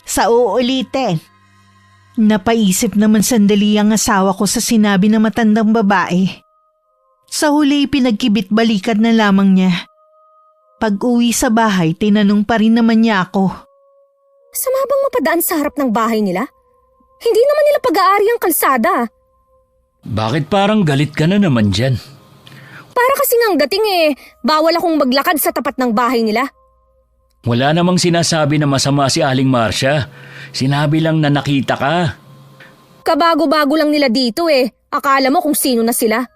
Speaker 3: sa uulitin. Napaisip naman sandali ang asawa ko sa sinabi ng matandang babae. Sa huli pinagkibit-balikat na lamang niya. Pag-uwi sa bahay, tinanong pa rin naman niya ako.
Speaker 2: Sama bang mapadaan sa harap ng bahay nila? Hindi naman nila pag-aari ang kalsada.
Speaker 1: Bakit parang galit ka na naman dyan?
Speaker 2: Para kasi nang dating bawal akong maglakad sa tapat ng bahay nila.
Speaker 1: Wala namang sinasabi na masama si Aling Marcia. Sinabi lang na nakita ka.
Speaker 2: Kabago-bago lang nila dito Akala mo kung sino na sila.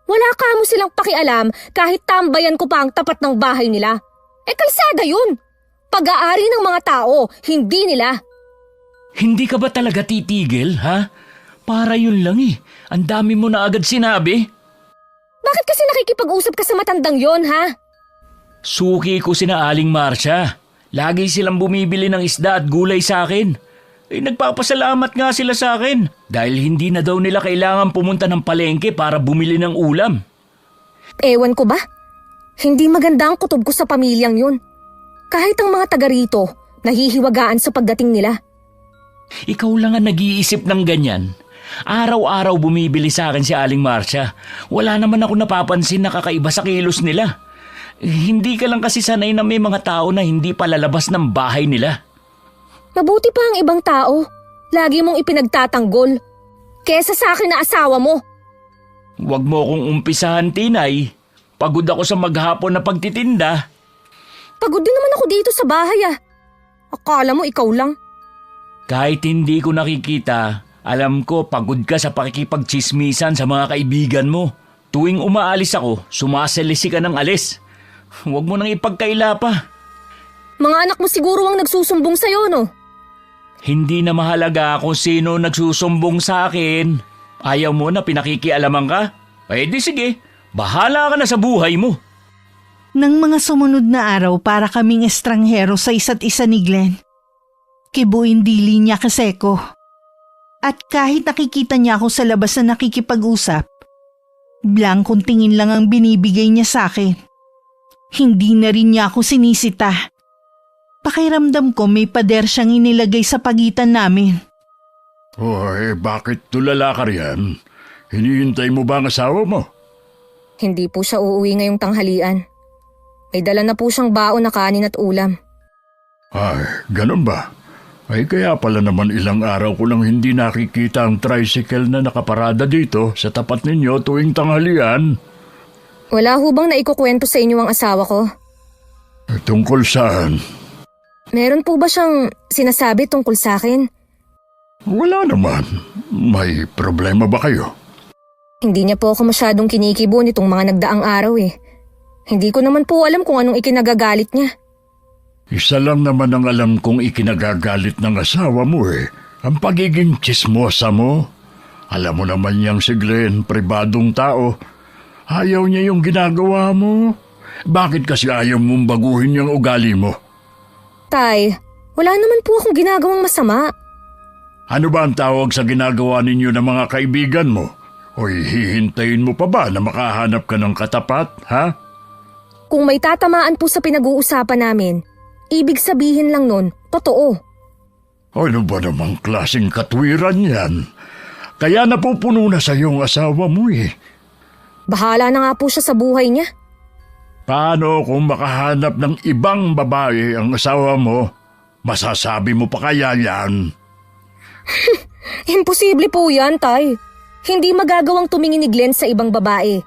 Speaker 2: Wala ka mo silang pakialam kahit tambayan ko pa ang tapat ng bahay nila. Kalsada yun. Pag-aari ng mga tao, hindi nila.
Speaker 1: Hindi ka ba talaga titigil, ha? Para yun lang Ang dami mo na agad sinabi.
Speaker 2: Bakit kasi nakikipag-usap ka sa matandang yon, ha?
Speaker 1: Suki ko sina Aling Marcia. Lagi silang bumibili ng isda at gulay sa akin. Nagpapasalamat nga sila sa akin dahil hindi na daw nila kailangan pumunta ng palengke para bumili ng ulam.
Speaker 2: Ewan ko ba? Hindi maganda ang kutob ko sa pamilyang yun. Kahit ang mga taga rito, nahihiwagaan sa pagdating nila.
Speaker 1: Ikaw lang ang nag-iisip ng ganyan. Araw-araw bumibili sa akin si Aling Marcia. Wala naman ako napapansin na kakaiba sa kilos nila. Hindi ka lang kasi sanay na may mga tao na hindi palalabas ng bahay nila.
Speaker 2: Mabuti pa ang ibang tao. Lagi mong ipinagtatanggol. Kesa sa akin na asawa mo.
Speaker 1: Huwag mo akong umpisahan, Tinay. Pagod ako sa maghapon na pagtitinda.
Speaker 2: Pagod din naman ako dito sa bahay ah. Akala mo ikaw lang.
Speaker 1: Kahit hindi ko nakikita, alam ko pagod ka sa pakikipagtsismisan sa mga kaibigan mo. Tuwing umaalis ako, sumasalisi ka ng alis. Huwag mo nang ipagkaila pa.
Speaker 2: Mga anak mo siguro ang nagsusumbong sa'yo, no?
Speaker 1: Hindi na mahalaga kung sino nagsusumbong sa akin. Ayaw mo na pinakikialaman ka? Eh di sige, bahala ka na sa buhay mo.
Speaker 3: Nang mga sumunod na araw para kaming estranghero sa isa't isa ni Glenn, kibuin dili niya kasi ko. At kahit nakikita niya ako sa labas na nakikipag-usap, blankong tingin lang ang binibigay niya sa akin. Hindi na rin niya ako sinisita. Pakiramdam ko may pader siyang inilagay sa pagitan namin.
Speaker 4: Bakit tulala ka riyan? Hinihintay mo ba ang asawa mo?
Speaker 2: Hindi po siya uuwi ngayong tanghalian. May dala na po siyang baon na kanin at ulam.
Speaker 4: Ganun ba? Kaya pala naman ilang araw ko nang hindi nakikita ang tricycle na nakaparada dito sa tapat ninyo tuwing tanghalian.
Speaker 2: Wala ho bang naikukwento sa inyo ang asawa ko?
Speaker 4: Tungkol saan?
Speaker 2: Meron po ba siyang sinasabi tungkol sa akin?
Speaker 4: Wala naman. May problema ba kayo?
Speaker 2: Hindi niya po ako masyadong kinikibo nitong mga nagdaang araw eh. Hindi ko naman po alam kung anong ikinagagalit niya.
Speaker 4: Isa lang naman ang alam kong ikinagagalit ng asawa mo ang pagiging tsismosa mo. Alam mo naman niyang si Glenn, pribadong tao. Ayaw niya yung ginagawa mo. Bakit kasi ayaw mong baguhin yung ugali mo?
Speaker 2: Tay, wala naman po akong ginagawang masama.
Speaker 4: Ano ba ang tawag sa ginagawa ninyo ng mga kaibigan mo? O hihintayin mo pa ba na makahanap ka ng katapat, ha?
Speaker 2: Kung may tatamaan po sa pinag-uusapan namin, ibig sabihin lang nun, totoo.
Speaker 4: Ano ba namang klaseng katwiran yan? Kaya napupuno na sa iyong asawa mo
Speaker 2: Bahala na nga po siya sa buhay niya.
Speaker 4: Paano kung makahanap ng ibang babae ang asawa mo? Masasabi mo pa kaya yan?
Speaker 2: Imposible po yan, Tay. Hindi magagawang tumingin ni Glenn sa ibang babae.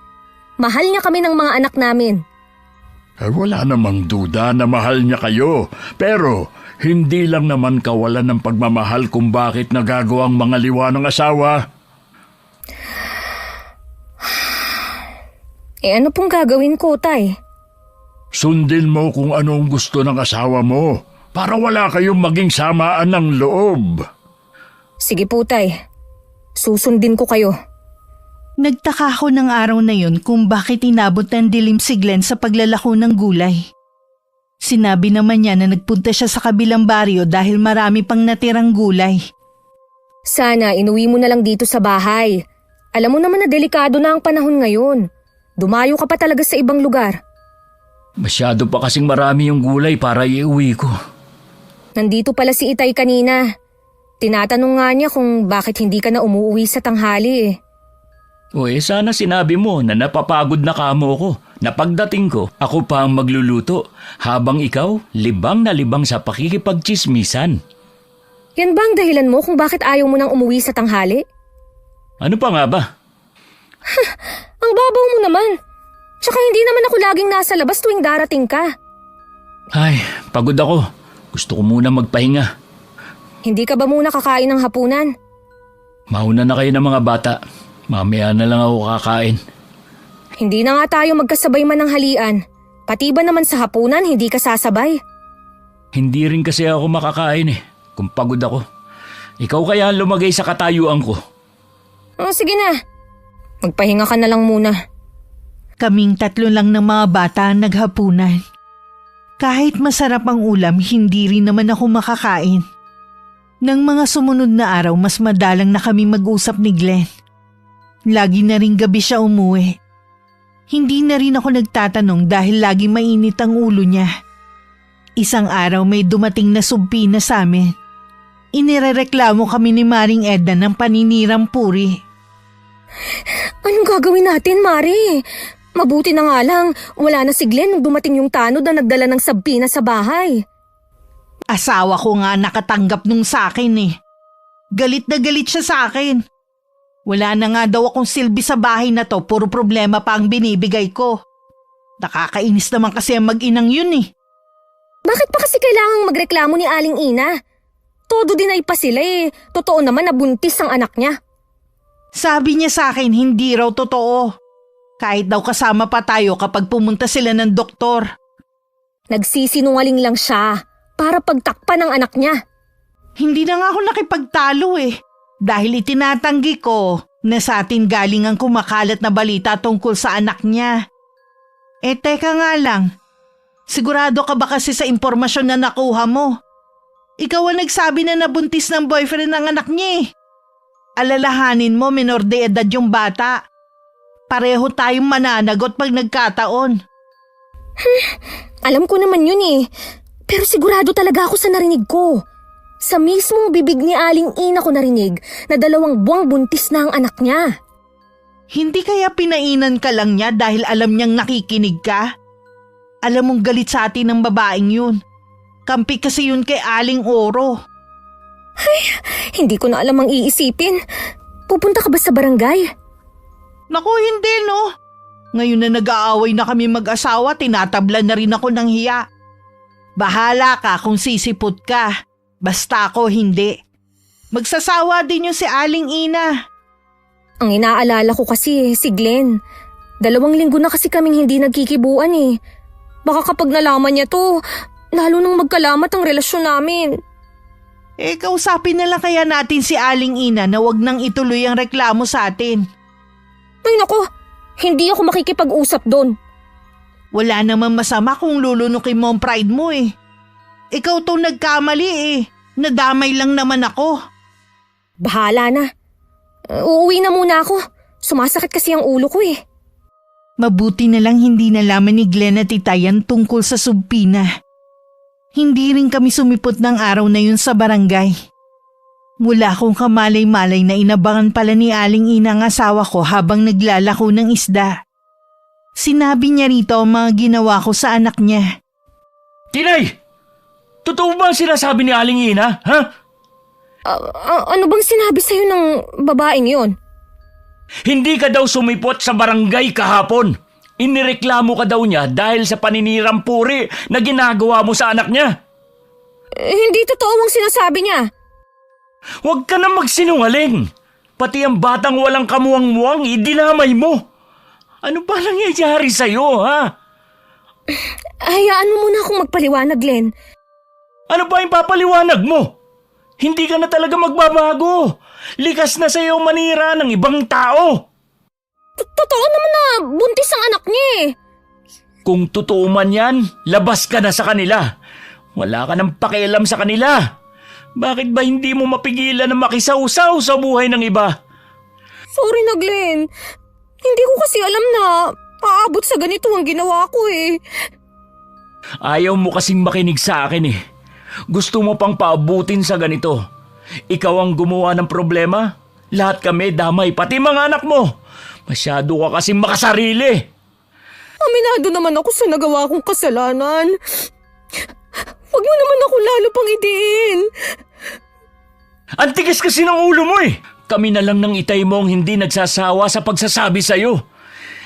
Speaker 2: Mahal niya kami ng mga anak namin.
Speaker 4: Wala namang duda na mahal niya kayo. Pero hindi lang naman kawalan ng pagmamahal kung bakit nagagawang mga liwa ng asawa.
Speaker 2: Ano pong gagawin ko, Tay?
Speaker 4: Sundin mo kung anong gusto ng asawa mo para wala kayong maging samaan ng loob.
Speaker 2: Sige po, Tay. Susundin ko kayo.
Speaker 3: Nagtaka ako ng araw na yun kung bakit inabot ng dilim si Glenn sa paglalako ng gulay. Sinabi naman niya na nagpunta siya sa kabilang baryo dahil marami pang natirang gulay.
Speaker 2: Sana inuwi mo na lang dito sa bahay. Alam mo naman na delikado na ang panahon ngayon. Dumayo ka pa talaga sa ibang lugar.
Speaker 1: Masyado pa kasing marami yung gulay para iuwi ko.
Speaker 2: Nandito pala si Itay kanina. Tinatanong nga niya kung bakit hindi ka na umuwi sa tanghali
Speaker 1: Sana sinabi mo na napapagod na kamo ko. Na pagdating ko, ako pa ang magluluto. Habang ikaw, libang na libang sa pakikipagtsismisan.
Speaker 2: Yan ba ang dahilan mo kung bakit ayaw mo nang umuwi sa tanghali?
Speaker 1: Ano pa nga ba?
Speaker 2: Ang babaw mo naman. Tsaka hindi naman ako laging nasa labas tuwing darating ka.
Speaker 1: Ay, pagod ako. Gusto ko muna magpahinga.
Speaker 2: Hindi ka ba muna kakain ng hapunan?
Speaker 1: Mauna na kayo ng mga bata. Mamaya na lang ako kakain.
Speaker 2: Hindi na nga tayo magkasabay man ng halian. Pati ba naman sa hapunan hindi ka sasabay?
Speaker 1: Hindi rin kasi ako makakain kung pagod ako. Ikaw kaya ang lumagay sa katayuan ko.
Speaker 2: Sige na. Magpahinga ka na lang muna.
Speaker 3: Kaming tatlo lang ng mga bata ang naghapunan. Kahit masarap ang ulam, hindi rin naman ako makakain. Nang mga sumunod na araw, mas madalang na kami mag-usap ni Glenn. Lagi na rin gabi siya umuwi. Hindi na rin ako nagtatanong dahil lagi mainit ang ulo niya. Isang araw may dumating na subpina sa amin. Inirereklamo kami ni Maring Edna ng paninirang puri.
Speaker 2: Anong gagawin natin, Mari? Mabuti na nga lang, wala na si Glenn nung dumating yung tanod na nagdala ng sabina sa bahay.
Speaker 3: Asawa ko nga nakatanggap nung sa akin eh. Galit na galit siya sa akin. Wala na nga daw akong silbi sa bahay na to, puro problema pa ang binibigay ko. Nakakainis naman kasi ang mag-inang yun eh.
Speaker 2: Bakit pa kasi kailangang magreklamo ni Aling Ina? Todo dinay pa sila eh. Totoo naman na buntis ang anak niya.
Speaker 3: Sabi niya sa akin hindi raw totoo. Kahit daw kasama pa tayo kapag pumunta sila ng doktor.
Speaker 2: Nagsisinungaling lang siya para pagtakpan ng anak niya.
Speaker 3: Hindi na nga ako nakipagtalo eh. Dahil itinatanggi ko na sa atin galing ang kumakalat na balita tungkol sa anak niya. Eh teka nga lang, sigurado ka ba kasi sa impormasyon na nakuha mo? Ikaw ang nagsabi na nabuntis ng boyfriend ng anak niya eh. Alalahanin mo, menor de edad yung bata. Pareho tayong mananagot pag nagkataon.
Speaker 2: Alam ko naman yun eh. Pero sigurado talaga ako sa narinig ko. Sa mismong bibig ni Aling Ina ko narinig na 2 buwang buntis na ang anak niya.
Speaker 3: Hindi kaya pinainan ka lang niya dahil alam niyang nakikinig ka? Alam mong galit sa atin ng babaeng yun. Kampi kasi yun kay Aling Oro.
Speaker 2: Hindi ko na alam ang iisipin. Pupunta ka ba sa barangay?
Speaker 3: Naku, hindi no. Ngayon na nag-aaway na kami mag-asawa, tinatabla na rin ako ng hiya. Bahala ka kung sisipot ka. Basta ako hindi. Magsasawa din yung si Aling Ina.
Speaker 2: Ang inaalala ko kasi si Glenn. 2 linggo na kasi kaming hindi nagkikibuan eh. Baka kapag nalaman niya to, lalo nang magkalamat ang relasyon namin.
Speaker 3: Eh, kausapin na lang kaya natin si Aling Ina na wag nang ituloy ang reklamo sa atin.
Speaker 2: Ay nako, hindi ako makikipag-usap doon.
Speaker 3: Wala naman masama kung lulunukin mo ang pride mo eh. Ikaw tong nagkamali eh. Nadamay lang naman ako.
Speaker 2: Bahala na. Uuwi na muna ako. Sumasakit kasi ang ulo ko eh.
Speaker 3: Mabuti na lang hindi nalaman ni Glenn at Itayan tungkol sa subpina. Hindi rin kami sumipot ng araw na yun sa barangay. Wala akong kamalay-malay na inabangan pala ni Aling Ina ang asawa ko habang naglalako ng isda. Sinabi niya rito ang mga ginawa ko sa anak niya.
Speaker 1: Tinay! Totoo ba ang sinasabi ni Aling Ina, ha?
Speaker 2: Ano bang sinabi sa'yo ng babaeng yon?
Speaker 1: Hindi ka daw sumipot sa barangay kahapon. Inireklamo ka daw niya dahil sa paninirang puri na ginagawa mo sa anak niya.
Speaker 2: Hindi totoo ang sinasabi niya.
Speaker 1: Huwag ka na magsinungaling. Pati ang batang walang kamuwang-muwang, idinamay mo. Ano ba nangyayari sa'yo, ha?
Speaker 2: Hayaan mo muna akong magpaliwanag, Glenn.
Speaker 1: Ano ba yung papaliwanag mo? Hindi ka na talaga magbabago. Likas na sa'yo manira ng ibang tao.
Speaker 2: Totoo naman na buntis ang anak niya eh.
Speaker 1: Kung totoo man yan, labas ka na sa kanila. Wala ka nang pakialam sa kanila. Bakit ba hindi mo mapigilan na makisawsaw sa buhay ng iba?
Speaker 2: Sorry na, Glenn. Hindi ko kasi alam na aabot sa ganito ang ginawa ko eh.
Speaker 1: Ayaw mo kasing makinig sa akin eh. Gusto mo pang paabutin sa ganito. Ikaw ang gumawa ng problema. Lahat kami damay, pati mga anak mo. Masyado ka kasing makasarili.
Speaker 2: Aminado naman ako sa nagawa kong kasalanan. Huwag mo naman ako lalo pang idiin.
Speaker 1: Ang tigas kasi ng ulo mo eh. Kami na lang ng itay mo ang hindi nagsasawa sa pagsasabi sa'yo.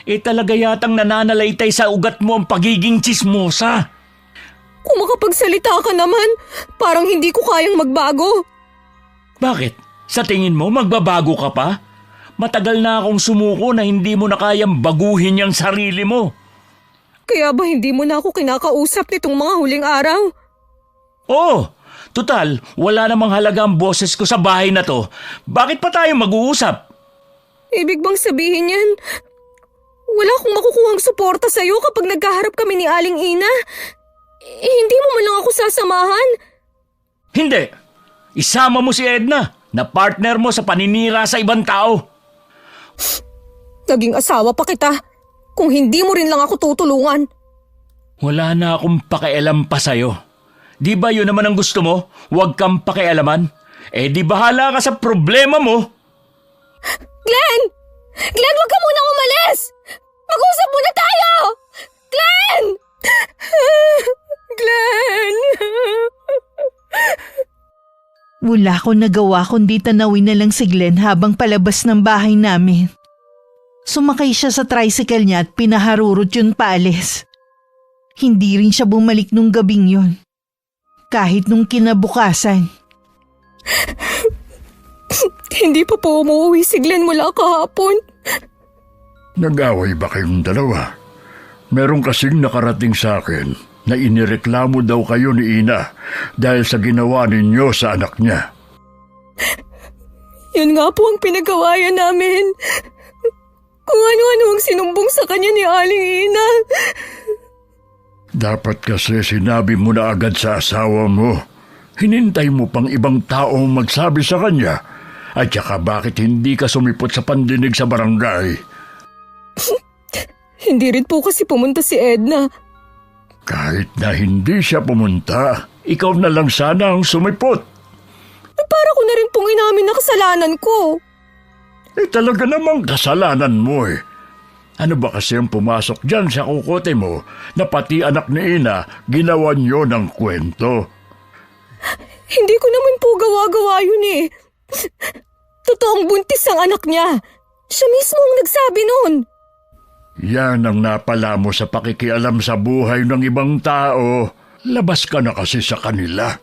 Speaker 1: Eh talaga yatang nananalaytay sa ugat mo ang pagiging tsismosa.
Speaker 2: Kung makapagsalita ka naman, parang hindi ko kayang magbago.
Speaker 1: Bakit? Sa tingin mo magbabago ka pa? Matagal na akong sumuko na hindi mo na kayang baguhin yung sarili mo.
Speaker 2: Kaya ba hindi mo na ako kinakausap nitong mga huling araw?
Speaker 1: Oo, tutal, wala namang halaga ang boses ko sa bahay na to. Bakit pa tayo mag-uusap?
Speaker 2: Ibig bang sabihin yan? Wala akong makukuhang suporta sa'yo kapag nagkaharap kami ni Aling Ina. Hindi mo man lang ako sasamahan.
Speaker 1: Hindi! Isama mo si Edna na partner mo sa paninira sa ibang tao.
Speaker 2: Naging asawa pa kita. Kung hindi mo rin lang ako tutulungan.
Speaker 1: Wala na akong pakialam pa sa'yo. Di ba yun naman ang gusto mo? Huwag kang pakialaman. Di bahala ka sa problema mo.
Speaker 2: Glenn! Glenn, wag ka munang umalis! Mag-usap muna tayo! Glenn! Glenn!
Speaker 3: Wala akong nagawa kundi tanawin na lang si Glenn habang palabas ng bahay namin. Sumakay siya sa tricycle niya at pinaharurot yun paalis. Hindi rin siya bumalik nung gabing yun. Kahit nung kinabukasan.
Speaker 2: Hindi pa po umuwi si Glenn mula kahapon.
Speaker 4: Nag-away ba kayong dalawa? Meron kasing nakarating sa akin na inireklamo daw kayo ni Ina dahil sa ginawa ninyo sa anak niya.
Speaker 2: Yun nga po ang pinagawayan namin. Kung ano-ano ang sinumbong sa kanya ni Aling Ina.
Speaker 4: Dapat kasi sinabi mo na agad sa asawa mo. Hinintay mo pang ibang tao magsabi sa kanya. At saka bakit hindi ka sumipot sa pandinig sa barangay?
Speaker 2: Hindi rin po kasi pumunta si Edna.
Speaker 4: Kahit na hindi siya pumunta, ikaw na lang sana ang sumipot.
Speaker 2: Para ko na rin pong inamin na kasalanan ko.
Speaker 4: Talaga namang kasalanan mo eh. Ano ba kasi ang pumasok dyan sa kukote mo na pati anak ni Ina ginawa niyo ng kwento?
Speaker 2: Hindi ko naman po gawa-gawa yun eh. Totoong buntis ang anak niya. Siya mismo ang nagsabi nun.
Speaker 4: Yan ang napala mo sa pakikialam sa buhay ng ibang tao. Labas ka na kasi sa kanila.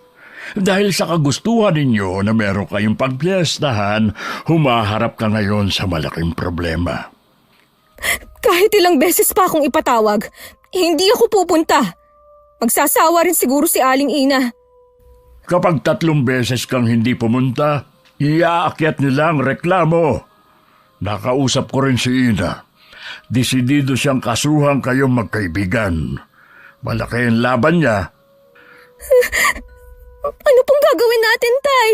Speaker 4: Dahil sa kagustuhan ninyo na meron kayong pagpiestahan, humaharap ka ngayon sa malaking problema.
Speaker 2: Kahit ilang beses pa akong ipatawag, hindi ako pupunta. Magsasawa rin siguro si Aling Ina.
Speaker 4: Kapag 3 beses kang hindi pumunta, iaakyat nila ang reklamo. Nakausap ko rin si Ina. Desidido siyang kasuhan kayong magkaibigan. Malaki ang laban niya.
Speaker 2: Ano pong gagawin natin, Tay?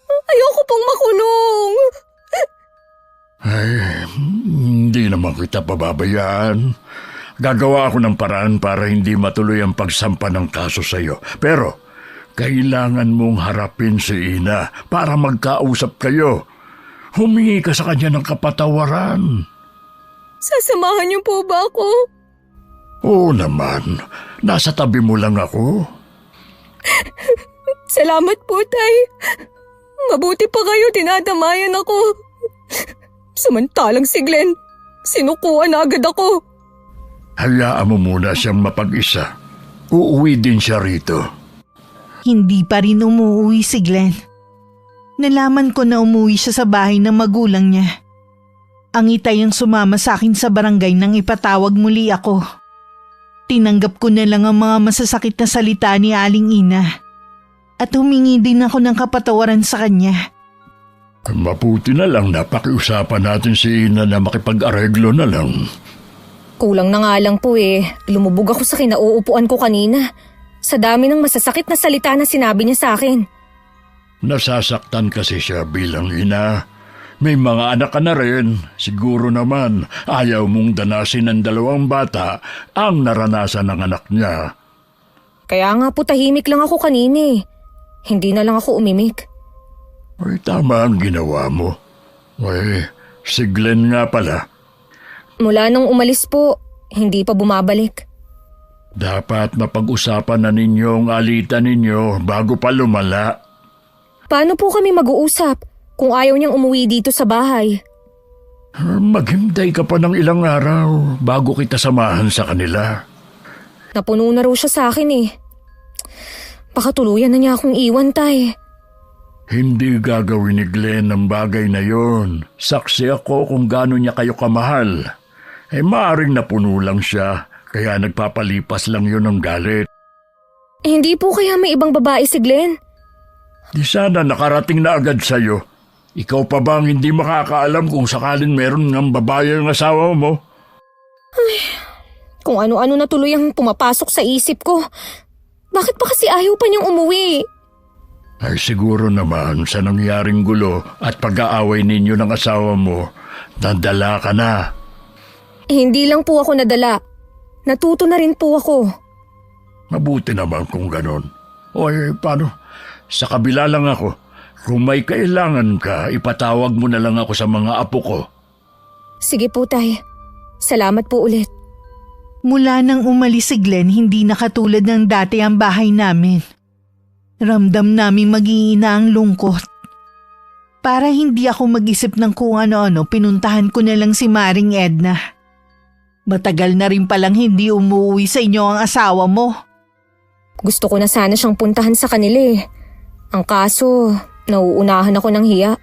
Speaker 2: Ayoko pong makulong.
Speaker 4: Ay, hindi naman kita pababayaan. Gagawa ako ng paraan para hindi matuloy ang pagsampa ng kaso sa iyo. Pero, kailangan mong harapin si Ina para magkausap kayo. Humingi ka sa kanya ng kapatawaran.
Speaker 2: Sasamahan niyo po ba ako?
Speaker 4: Oo naman, nasa tabi mo lang ako.
Speaker 2: Salamat po, Tay. Mabuti pa kayo, dinadamayan ako. Samantalang si Glenn, sinukuan na agad ako.
Speaker 4: Hayaan mo muna siyang mapag-isa. Uuwi din siya rito.
Speaker 3: Hindi pa rin umuwi si Glenn. Nalaman ko na umuwi siya sa bahay ng magulang niya. Ang itay ang sumama sa akin sa barangay nang ipatawag muli ako. Tinanggap ko na lang ang mga masasakit na salita ni Aling Ina. At humingi din ako ng kapatawaran sa kanya.
Speaker 4: Mabuti na lang napakiusapan natin si Ina na makipag-areglo na lang.
Speaker 2: Kulang na nga lang po eh. Lumubog ako sa kinauupuan ko kanina. Sa dami ng masasakit na salita na sinabi niya sa akin.
Speaker 4: Nasasaktan kasi siya bilang ina. May mga anak ka na rin. Siguro naman ayaw mong danasin ng 2 bata ang naranasan ng anak niya.
Speaker 2: Kaya nga po tahimik lang ako kanina eh. Hindi na lang ako umimik.
Speaker 4: Ay, tama ang ginawa mo. Ay, si Glenn nga pala.
Speaker 2: Mula nung umalis po, hindi pa bumabalik.
Speaker 4: Dapat mapag-usapan na ninyo ang alitan ninyo bago pa lumala.
Speaker 2: Paano po kami mag-uusap kung ayaw niyang umuwi dito sa bahay?
Speaker 4: Maghintay ka pa ng ilang araw bago kita samahan sa kanila.
Speaker 2: Napuno na raw siya sa akin eh. Baka tuluyan na niya akong iwan, Tay.
Speaker 4: Hindi gagawin ni Glenn ang bagay na yon. Saksi ako kung gaano niya kayo kamahal. Maaring napuno lang siya, kaya nagpapalipas lang yon ng galit.
Speaker 2: Hindi po kaya may ibang babae si Glenn?
Speaker 4: Di sana nakarating na agad sa'yo. Ikaw pa bang hindi makakaalam kung sakaling meron ng babae ang asawa mo?
Speaker 2: Kung ano-ano na tuloy ang pumapasok sa isip ko. Bakit pa kasi ayaw pa niyang umuwi?
Speaker 4: Ay siguro naman sa nangyaring gulo at pag-aaway ninyo ng asawa mo, nadala ka na.
Speaker 2: Hindi lang po ako nadala. Natuto na rin po ako.
Speaker 4: Mabuti naman kung ganon. Oy, paano? Sa kabila lang ako. Kung may kailangan ka, ipatawag mo na lang ako sa mga apo ko.
Speaker 2: Sige po, Tay. Salamat po ulit.
Speaker 3: Mula nang umalis si Glenn, hindi na katulad ng dati ang bahay namin. Ramdam naming mag-iina ang lungkot. Para hindi ako mag-isip ng kung ano-ano, pinuntahan ko na lang si Maring Edna. Matagal na rin palang hindi umuwi sa inyo ang asawa mo.
Speaker 2: Gusto ko na sana siyang puntahan sa kanila eh. Ang kaso, nauunahan ako ng hiya.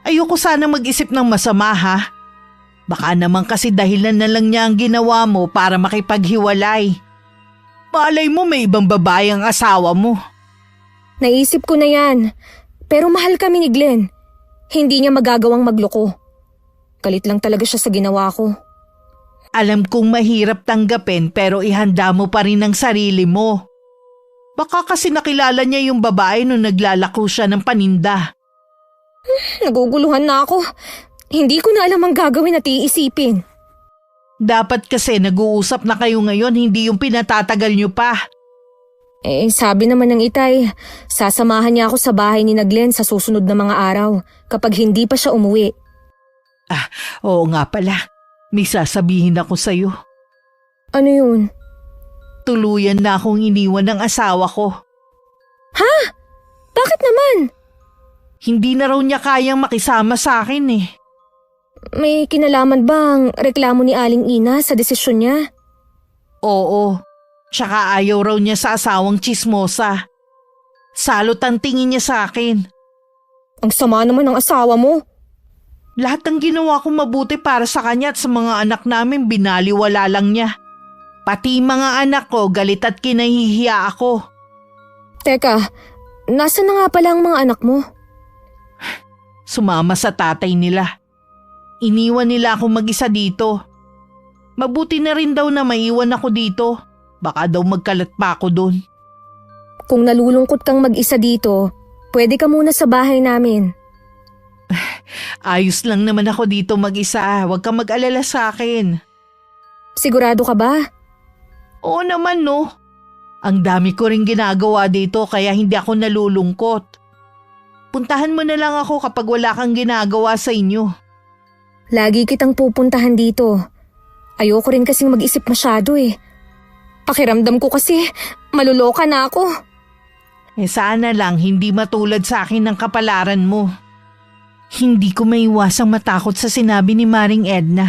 Speaker 3: Ayoko sana mag-isip ng masama ha. Baka naman kasi dahilan na lang niya ang ginawa mo para makipaghiwalay. Malay mo may ibang babae ang asawa mo.
Speaker 2: Naisip ko na yan. Pero mahal kami ni Glenn. Hindi niya magagawang magloko. Galit lang talaga siya sa ginawa ko.
Speaker 3: Alam kong mahirap tanggapin pero ihanda mo pa rin ang sarili mo. Baka kasi nakilala niya yung babae nung naglalako siya ng paninda.
Speaker 2: Naguguluhan na ako. Hindi ko na alam ang gagawin at iisipin.
Speaker 3: Dapat kasi nag-uusap na kayo ngayon, hindi yung pinatatagal niyo pa.
Speaker 2: Sabi naman ng itay, sasamahan niya ako sa bahay ni Glenn sa susunod na mga araw kapag hindi pa siya umuwi.
Speaker 3: Oo nga pala. May sasabihin ako sa'yo.
Speaker 2: Ano yun?
Speaker 3: Tuluyan na akong iniwan ng asawa ko.
Speaker 2: Ha? Bakit naman?
Speaker 3: Hindi na raw niya kayang makisama sa akin eh.
Speaker 2: May kinalaman bang reklamo ni Aling Ina sa desisyon niya?
Speaker 3: Oo. Tsaka ayaw raw niya sa asawang tsismosa. Salot ang tingin niya sa akin.
Speaker 2: Ang sama naman ng asawa mo.
Speaker 3: Lahat ng ginawa ko mabuti para sa kanya at sa mga anak namin binaliwala lang niya. Pati mga anak ko galit at kinahihiya ako.
Speaker 2: Teka, nasa na nga pala ang mga anak mo?
Speaker 3: Sumama sa tatay nila. Iniwan nila ako mag-isa dito. Mabuti na rin daw na maiwan ako dito. Baka daw magkalat pa ako doon.
Speaker 2: Kung nalulungkot kang mag-isa dito, pwede ka muna sa bahay namin.
Speaker 3: Ayos lang naman ako dito mag-isa. Huwag kang mag-alala sa akin.
Speaker 2: Sigurado ka ba?
Speaker 3: Oo naman no. Ang dami ko rin ginagawa dito kaya hindi ako nalulungkot. Puntahan mo na lang ako kapag wala kang ginagawa sa inyo.
Speaker 2: Lagi kitang pupuntahan dito. Ayoko rin kasing mag-isip masyado eh. Pakiramdam ko kasi maluloka na ako.
Speaker 3: Sana lang hindi matulad sa akin ng kapalaran mo. Hindi ko maiwasang matakot sa sinabi ni Maring Edna.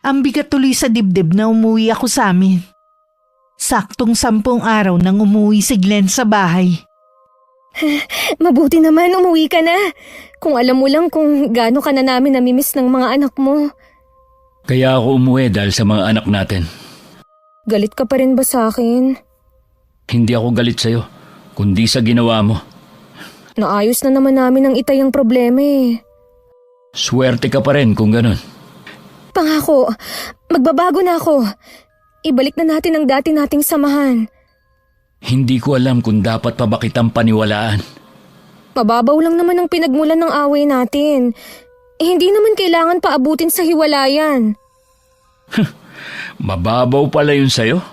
Speaker 3: Ang bigat tuloy sa dibdib na umuwi ako sa amin. Saktong 10 araw nang umuwi si Glenn sa bahay.
Speaker 2: Mabuti naman umuwi ka na. Kung alam mo lang kung gaano ka na namin namimiss ng mga anak mo.
Speaker 1: Kaya ako umuwi dahil sa mga anak natin.
Speaker 2: Galit ka pa rin ba sa akin?
Speaker 1: Hindi ako galit sa'yo, kundi sa ginawa mo.
Speaker 2: Naayos na naman namin ang itay ang problema eh.
Speaker 1: Swerte ka pa rin kung ganun.
Speaker 2: Pangako, magbabago na ako. Ibalik na natin ang dati nating samahan.
Speaker 1: Hindi ko alam kung dapat pa ba kitang paniwalaan.
Speaker 2: Mababaw lang naman ang pinagmulan ng away natin. Hindi naman kailangan paabutin sa hiwalayan.
Speaker 1: Mababaw pala yun sa'yo?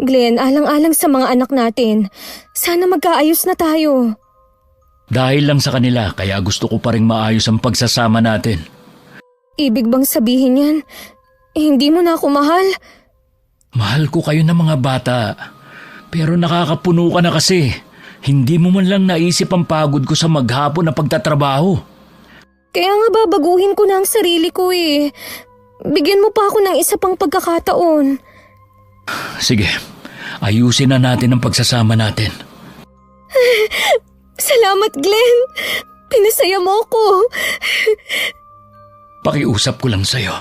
Speaker 2: Glenn, alang-alang sa mga anak natin. Sana magkaayos na tayo.
Speaker 1: Dahil lang sa kanila, kaya gusto ko pa rin maayos ang pagsasama natin.
Speaker 2: Ibig bang sabihin yan? Hindi mo na ako mahal?
Speaker 1: Mahal ko kayo ng mga bata. Pero nakakapuno ka na kasi. Hindi mo man lang naisip ang pagod ko sa maghapon na pagtatrabaho.
Speaker 2: Kaya nga babaguhin ko na ang sarili ko eh. Bigyan mo pa ako ng isa pang pagkakataon.
Speaker 1: Sige, ayusin na natin ang pagsasama natin.
Speaker 2: Salamat, Glenn. Pinasaya mo ko.
Speaker 1: Pakiusap ko lang sa'yo.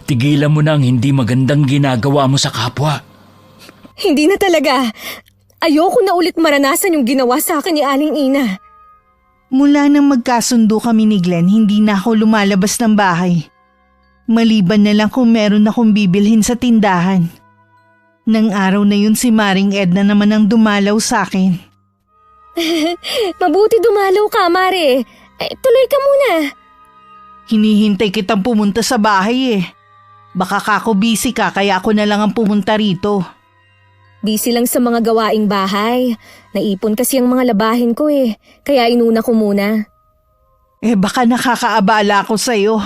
Speaker 1: Tigilan mo na ang hindi magandang ginagawa mo sa kapwa.
Speaker 2: Hindi na talaga. Ayoko na ulit maranasan yung ginawa sa akin ni Aling Ina.
Speaker 3: Mula nang magkasundo kami ni Glenn, hindi na ako lumalabas ng bahay. Maliban na lang kung meron akong bibilhin sa tindahan. Nang araw na yun si Maring Edna naman ang dumalaw sa akin.
Speaker 2: Mabuti dumalaw ka, Mare. Tuloy ka muna.
Speaker 3: Hinihintay kitang pumunta sa bahay eh. Baka kako busy ka kaya ako na lang ang pumunta rito.
Speaker 2: Busy lang sa mga gawaing bahay. Naipon kasi ang mga labahin ko eh. Kaya inuna ko muna.
Speaker 3: Baka nakakaabala ako sa'yo.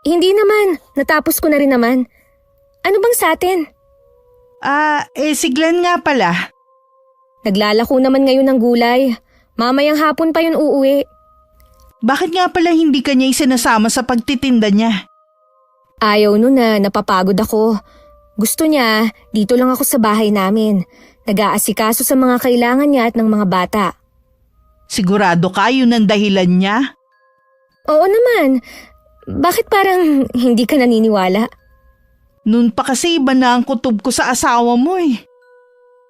Speaker 2: Hindi naman. Natapos ko na rin naman. Ano bang sa atin?
Speaker 3: Si Glenn nga pala.
Speaker 2: Naglalako naman ngayon ng gulay. Mamayang hapon pa yun uuwi.
Speaker 3: Bakit nga pala hindi ka niya isinasama sa pagtitinda niya?
Speaker 2: Ayaw nun na napapagod ako. Gusto niya, dito lang ako sa bahay namin. Nag-aasikaso sa mga kailangan niya at ng mga bata.
Speaker 3: Sigurado ka yun ang dahilan niya?
Speaker 2: Oo naman. Bakit parang hindi ka naniniwala?
Speaker 3: Noon pa kasi iba na ang kutob ko sa asawa mo eh.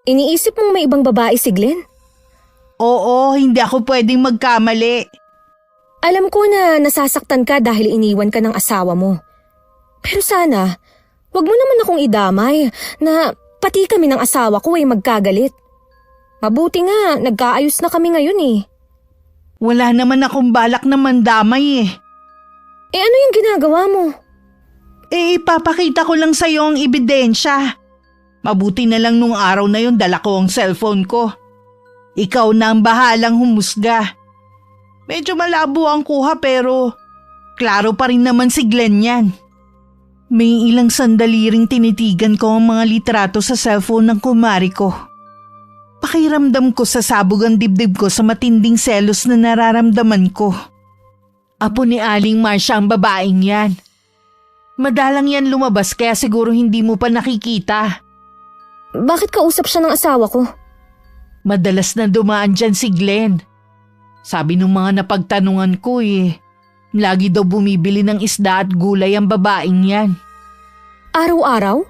Speaker 2: Iniisip mong may ibang babae si Glenn?
Speaker 3: Oo, hindi ako pwedeng magkamali.
Speaker 2: Alam ko na nasasaktan ka dahil iniwan ka ng asawa mo. Pero sana, wag mo naman akong idamay na pati kami ng asawa ko ay magkagalit. Mabuti nga, nagkaayos na kami ngayon eh.
Speaker 3: Wala naman akong balak na mandamay eh.
Speaker 2: Ano yung ginagawa mo?
Speaker 3: Ipapakita ko lang sa'yo ang ebidensya. Mabuti na lang nung araw na yun dala ko ang cellphone ko. Ikaw na ang bahalang humusga. Medyo malabo ang kuha pero klaro pa rin naman si Glenn yan. May ilang sandali ring tinitigan ko ang mga litrato sa cellphone ng kumari ko. Pakiramdam ko sa sabog ang dibdib ko sa matinding selos na nararamdaman ko. Apo ni Aling Marcia ang babaeng yan. Madalang yan lumabas kaya siguro hindi mo pa nakikita.
Speaker 2: Bakit kausap siya ng asawa ko?
Speaker 3: Madalas na dumaan dyan si Glenn. Sabi nung mga napagtanungan ko lagi daw bumibili ng isda at gulay ang babaeng yan.
Speaker 2: Araw-araw?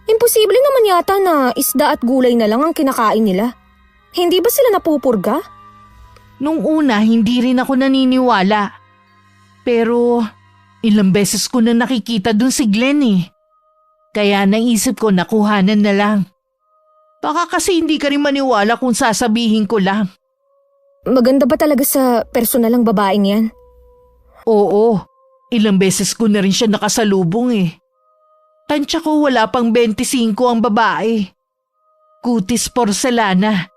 Speaker 2: Imposible naman yata na isda at gulay na lang ang kinakain nila. Hindi ba sila napupurga?
Speaker 3: Nung una, hindi rin ako naniniwala. Pero ilang beses ko na nakikita dun si Glenn eh. Kaya naisip ko na kuhanan na lang. Baka kasi hindi ka rin maniwala kung sasabihin ko lang.
Speaker 2: Maganda ba talaga sa personalang babaeng yan?
Speaker 3: Oo, ilang beses ko na rin siya nakasalubong eh. Tansya ko wala pang 25 ang babae. Kutis porselana.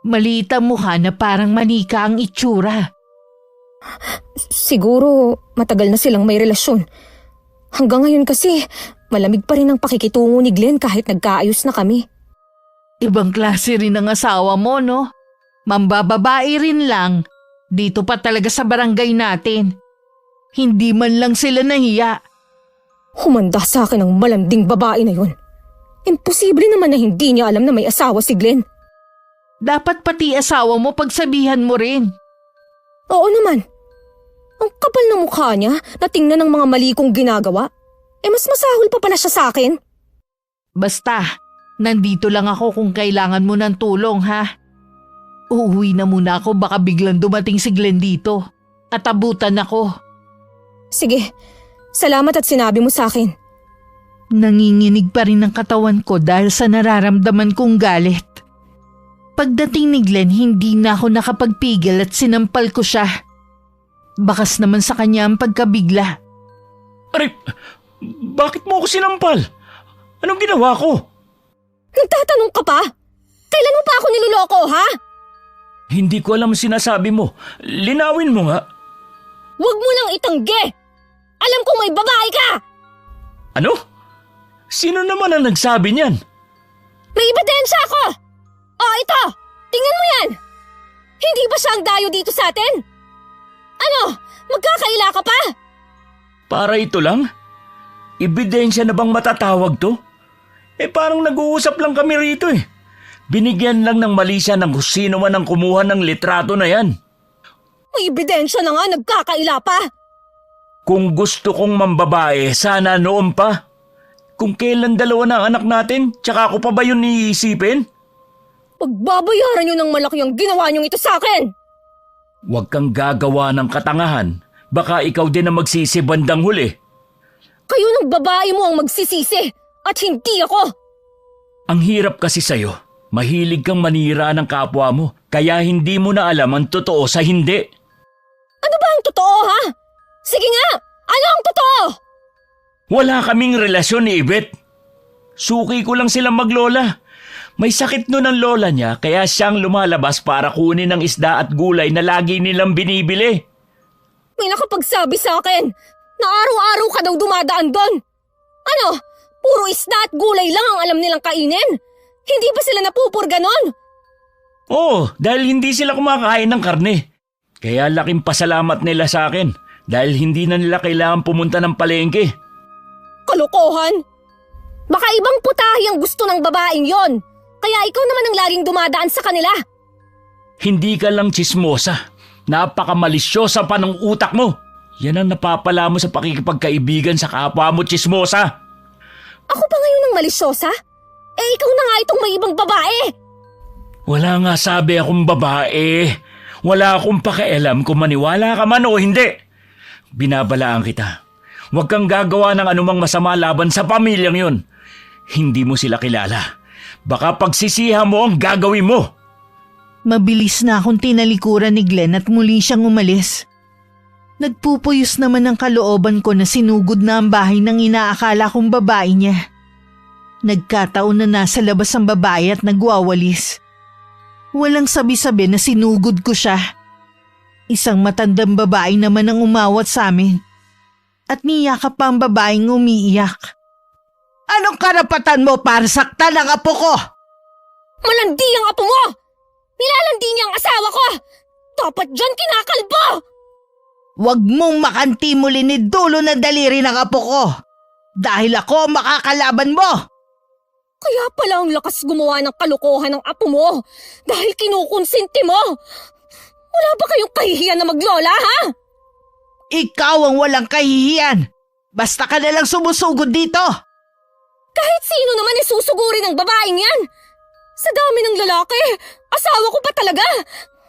Speaker 3: Maliit ang mukha na parang manika ang itsura.
Speaker 2: Siguro matagal na silang may relasyon. Hanggang ngayon kasi malamig pa rin ang pakikitungo ni Glenn kahit nagkaayos na kami.
Speaker 3: Ibang klase rin ang asawa mo, no? Mambababae rin lang. Dito pa talaga sa barangay natin. Hindi man lang sila nahiya.
Speaker 2: Humanda sa akin ang malanding babae na yun. Imposible naman na hindi niya alam na may asawa si Glenn.
Speaker 3: Dapat pati asawa mo pagsabihan mo rin.
Speaker 2: Oo naman. Ang kapal na mukha niya na tingnan ng mga mali kong ginagawa. Mas masahol pa pala siya sa akin.
Speaker 3: Basta, nandito lang ako kung kailangan mo ng tulong ha. Uuwi na muna ako baka biglang dumating si Glenn dito. At abutan ako.
Speaker 2: Sige, salamat at sinabi mo sa akin.
Speaker 3: Nanginginig pa rin ang katawan ko dahil sa nararamdaman kong galit. Pagdating ni Glenn, hindi na ako nakapagpigil at sinampal ko siya. Bakas naman sa kanya ang pagkabigla.
Speaker 1: Aray, bakit mo ako sinampal? Anong ginawa ko?
Speaker 2: Nagtatanong ka pa? Kailan mo pa ako niloloko, ha?
Speaker 1: Hindi ko alam ang sinasabi mo. Linawin mo nga.
Speaker 2: Huwag mo nang itanggi! Alam kong may babae ka!
Speaker 1: Ano? Sino naman ang nagsabi niyan?
Speaker 2: May ebidensya ako! Ito! Tingnan mo yan! Hindi ba siya ang dayo dito sa atin? Ano? Magkakaila ka pa?
Speaker 1: Para ito lang? Ebidensya na bang matatawag to? Parang nag-uusap lang kami rito eh. Binigyan lang ng mali siya ng sino man ang kumuha ng litrato na yan.
Speaker 2: May ebidensya na nga, nagkakaila pa!
Speaker 1: Kung gusto kong mambabae, sana noon pa. Kung kailan dalawa na ang anak natin, tsaka ako pa ba yun iisipin?
Speaker 2: Pagbabayaran niyo ng malaki ang ginawa niyong ito sa akin!
Speaker 1: Huwag kang gagawa ng katangahan. Baka ikaw din ang magsisi bandang huli.
Speaker 2: Kayo ng babae mo ang magsisisi at hindi ako.
Speaker 1: Ang hirap kasi sa'yo. Mahilig kang manira ng kapwa mo, kaya hindi mo na alam ang totoo sa hindi.
Speaker 2: Ano ba ang totoo, ha? Sige nga, ano ang totoo?
Speaker 1: Wala kaming relasyon ni Yvette. Suki ko lang silang maglola. May sakit nun ang lola niya, kaya siyang lumalabas para kunin ang isda at gulay na lagi nilang binibili.
Speaker 2: May nakapagsabi sa akin na araw-araw ka daw dumadaan doon. Ano, puro isda at gulay lang ang alam nilang kainin? Hindi ba sila napupurga nun?
Speaker 1: Oo, dahil hindi sila kumakain ng karne. Kaya laking pasalamat nila sa akin dahil hindi na nila kailangan pumunta ng palengke.
Speaker 2: Kalokohan! Baka ibang putahe ang gusto ng babaeng yon. Kaya ikaw naman ang laging dumadaan sa kanila.
Speaker 1: Hindi ka lang tsismosa. Napakamalisyosa pa ng utak mo. Yan ang napapala mo sa pakikipagkaibigan sa kapwa mo, tsismosa.
Speaker 2: Ako ba ngayon ang malisyosa? Eh ikaw na nga itong may ibang babae.
Speaker 1: Wala nga sabi akong babae. Wala akong pakialam kung maniwala ka man o hindi. Binabalaan kita. Huwag kang gagawa ng anumang masama laban sa pamilyang yun. Hindi mo sila kilala. Baka pagsisihan mo ang gagawin mo.
Speaker 3: Mabilis na akong tinalikuran ni Glenn at muli siyang umalis. Nagpupuyos naman ang kalooban ko na sinugod na ang bahay ng inaakala kong babae niya. Nagkataon na nasa labas ang babae at nagwawalis. Walang sabi-sabi na sinugod ko siya. Isang matandang babae naman ang umawat sa amin. At niyakap pa ang babaeng umiiyak. Anong karapatan mo para saktan ang apo ko?
Speaker 2: Malandi ang apo mo! Nilalandi niya ang asawa ko! Dapat dyan kinakalbo!
Speaker 3: Huwag mong makantimulin ni dulo na daliri ng apo ko. Dahil ako ang makakalaban mo.
Speaker 2: Kaya pala ang lakas gumawa ng kalokohan ng apo mo dahil kinukonsinti mo. Wala ba kayong kahihiyan na maglola, ha?
Speaker 3: Ikaw ang walang kahihiyan. Basta ka nalang sumusugod dito.
Speaker 2: Kahit sino naman isusugurin ng babaeng yan. Sa dami ng lalaki, asawa ko pa talaga.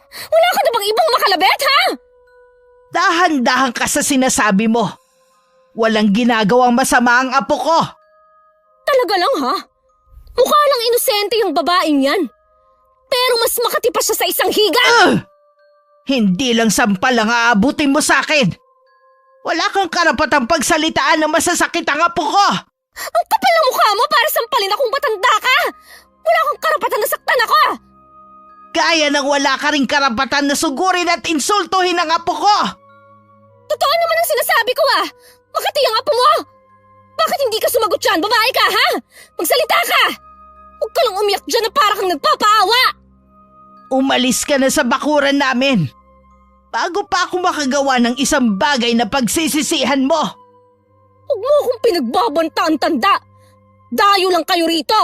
Speaker 2: Wala ka na bang ibang makalabit, ha?
Speaker 3: Dahan-dahan ka sa sinasabi mo. Walang ginagawang masama ang apo ko.
Speaker 2: Talaga lang, ha? Mukha lang inosente yung babaeng yan. Pero mas makati pa siya sa isang higa.
Speaker 3: Hindi lang sampal ang aabutin mo sa akin. Wala kang karapatang pagsalitaan na masasakit ang apo ko.
Speaker 2: Ang kapal ng mukha mo para sampalin akong matanda ka. Wala kang karapatan na saktan ako.
Speaker 3: Gaya ng wala ka ring karapatan na sugurin at insultuhin ang apo ko.
Speaker 2: Totoo naman ang sinasabi ko, ah. Makati ang apo mo. Bakit hindi ka sumagot dyan? Babae ka, ha? Magsalita ka. Huwag ka lang umiyak dyan na para kang nagpapaawa.
Speaker 3: Umalis ka na sa bakuran namin. Bago pa ako makagawa ng isang bagay na pagsisisihan mo.
Speaker 2: Huwag mo akong pinagbabantaan, tanda. Dayo lang kayo rito.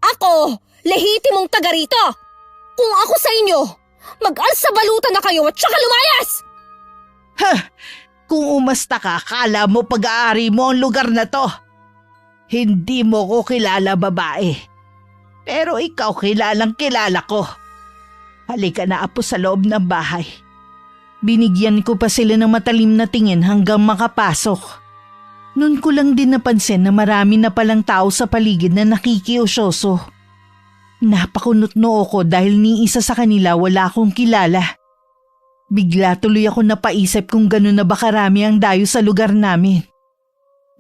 Speaker 2: Ako, lehitimong taga rito. Kung ako sa inyo, mag-alsa balutan na kayo at saka lumayas!
Speaker 3: Kung umasta ka, kala mo pag-aari mo ang lugar na to. Hindi mo ko kilala, babae. Pero ikaw kilalang kilala ko. Halika na, apo, sa loob ng bahay. Binigyan ko pa sila ng matalim na tingin hanggang makapasok. Noon ko lang din napansin na marami na palang tao sa paligid na nakikiusyoso. Napakunot-noo ko dahil ni isa sa kanila wala akong kilala. Bigla tuloy ako napaisip kung gano'n na ba karami ang dayo sa lugar namin.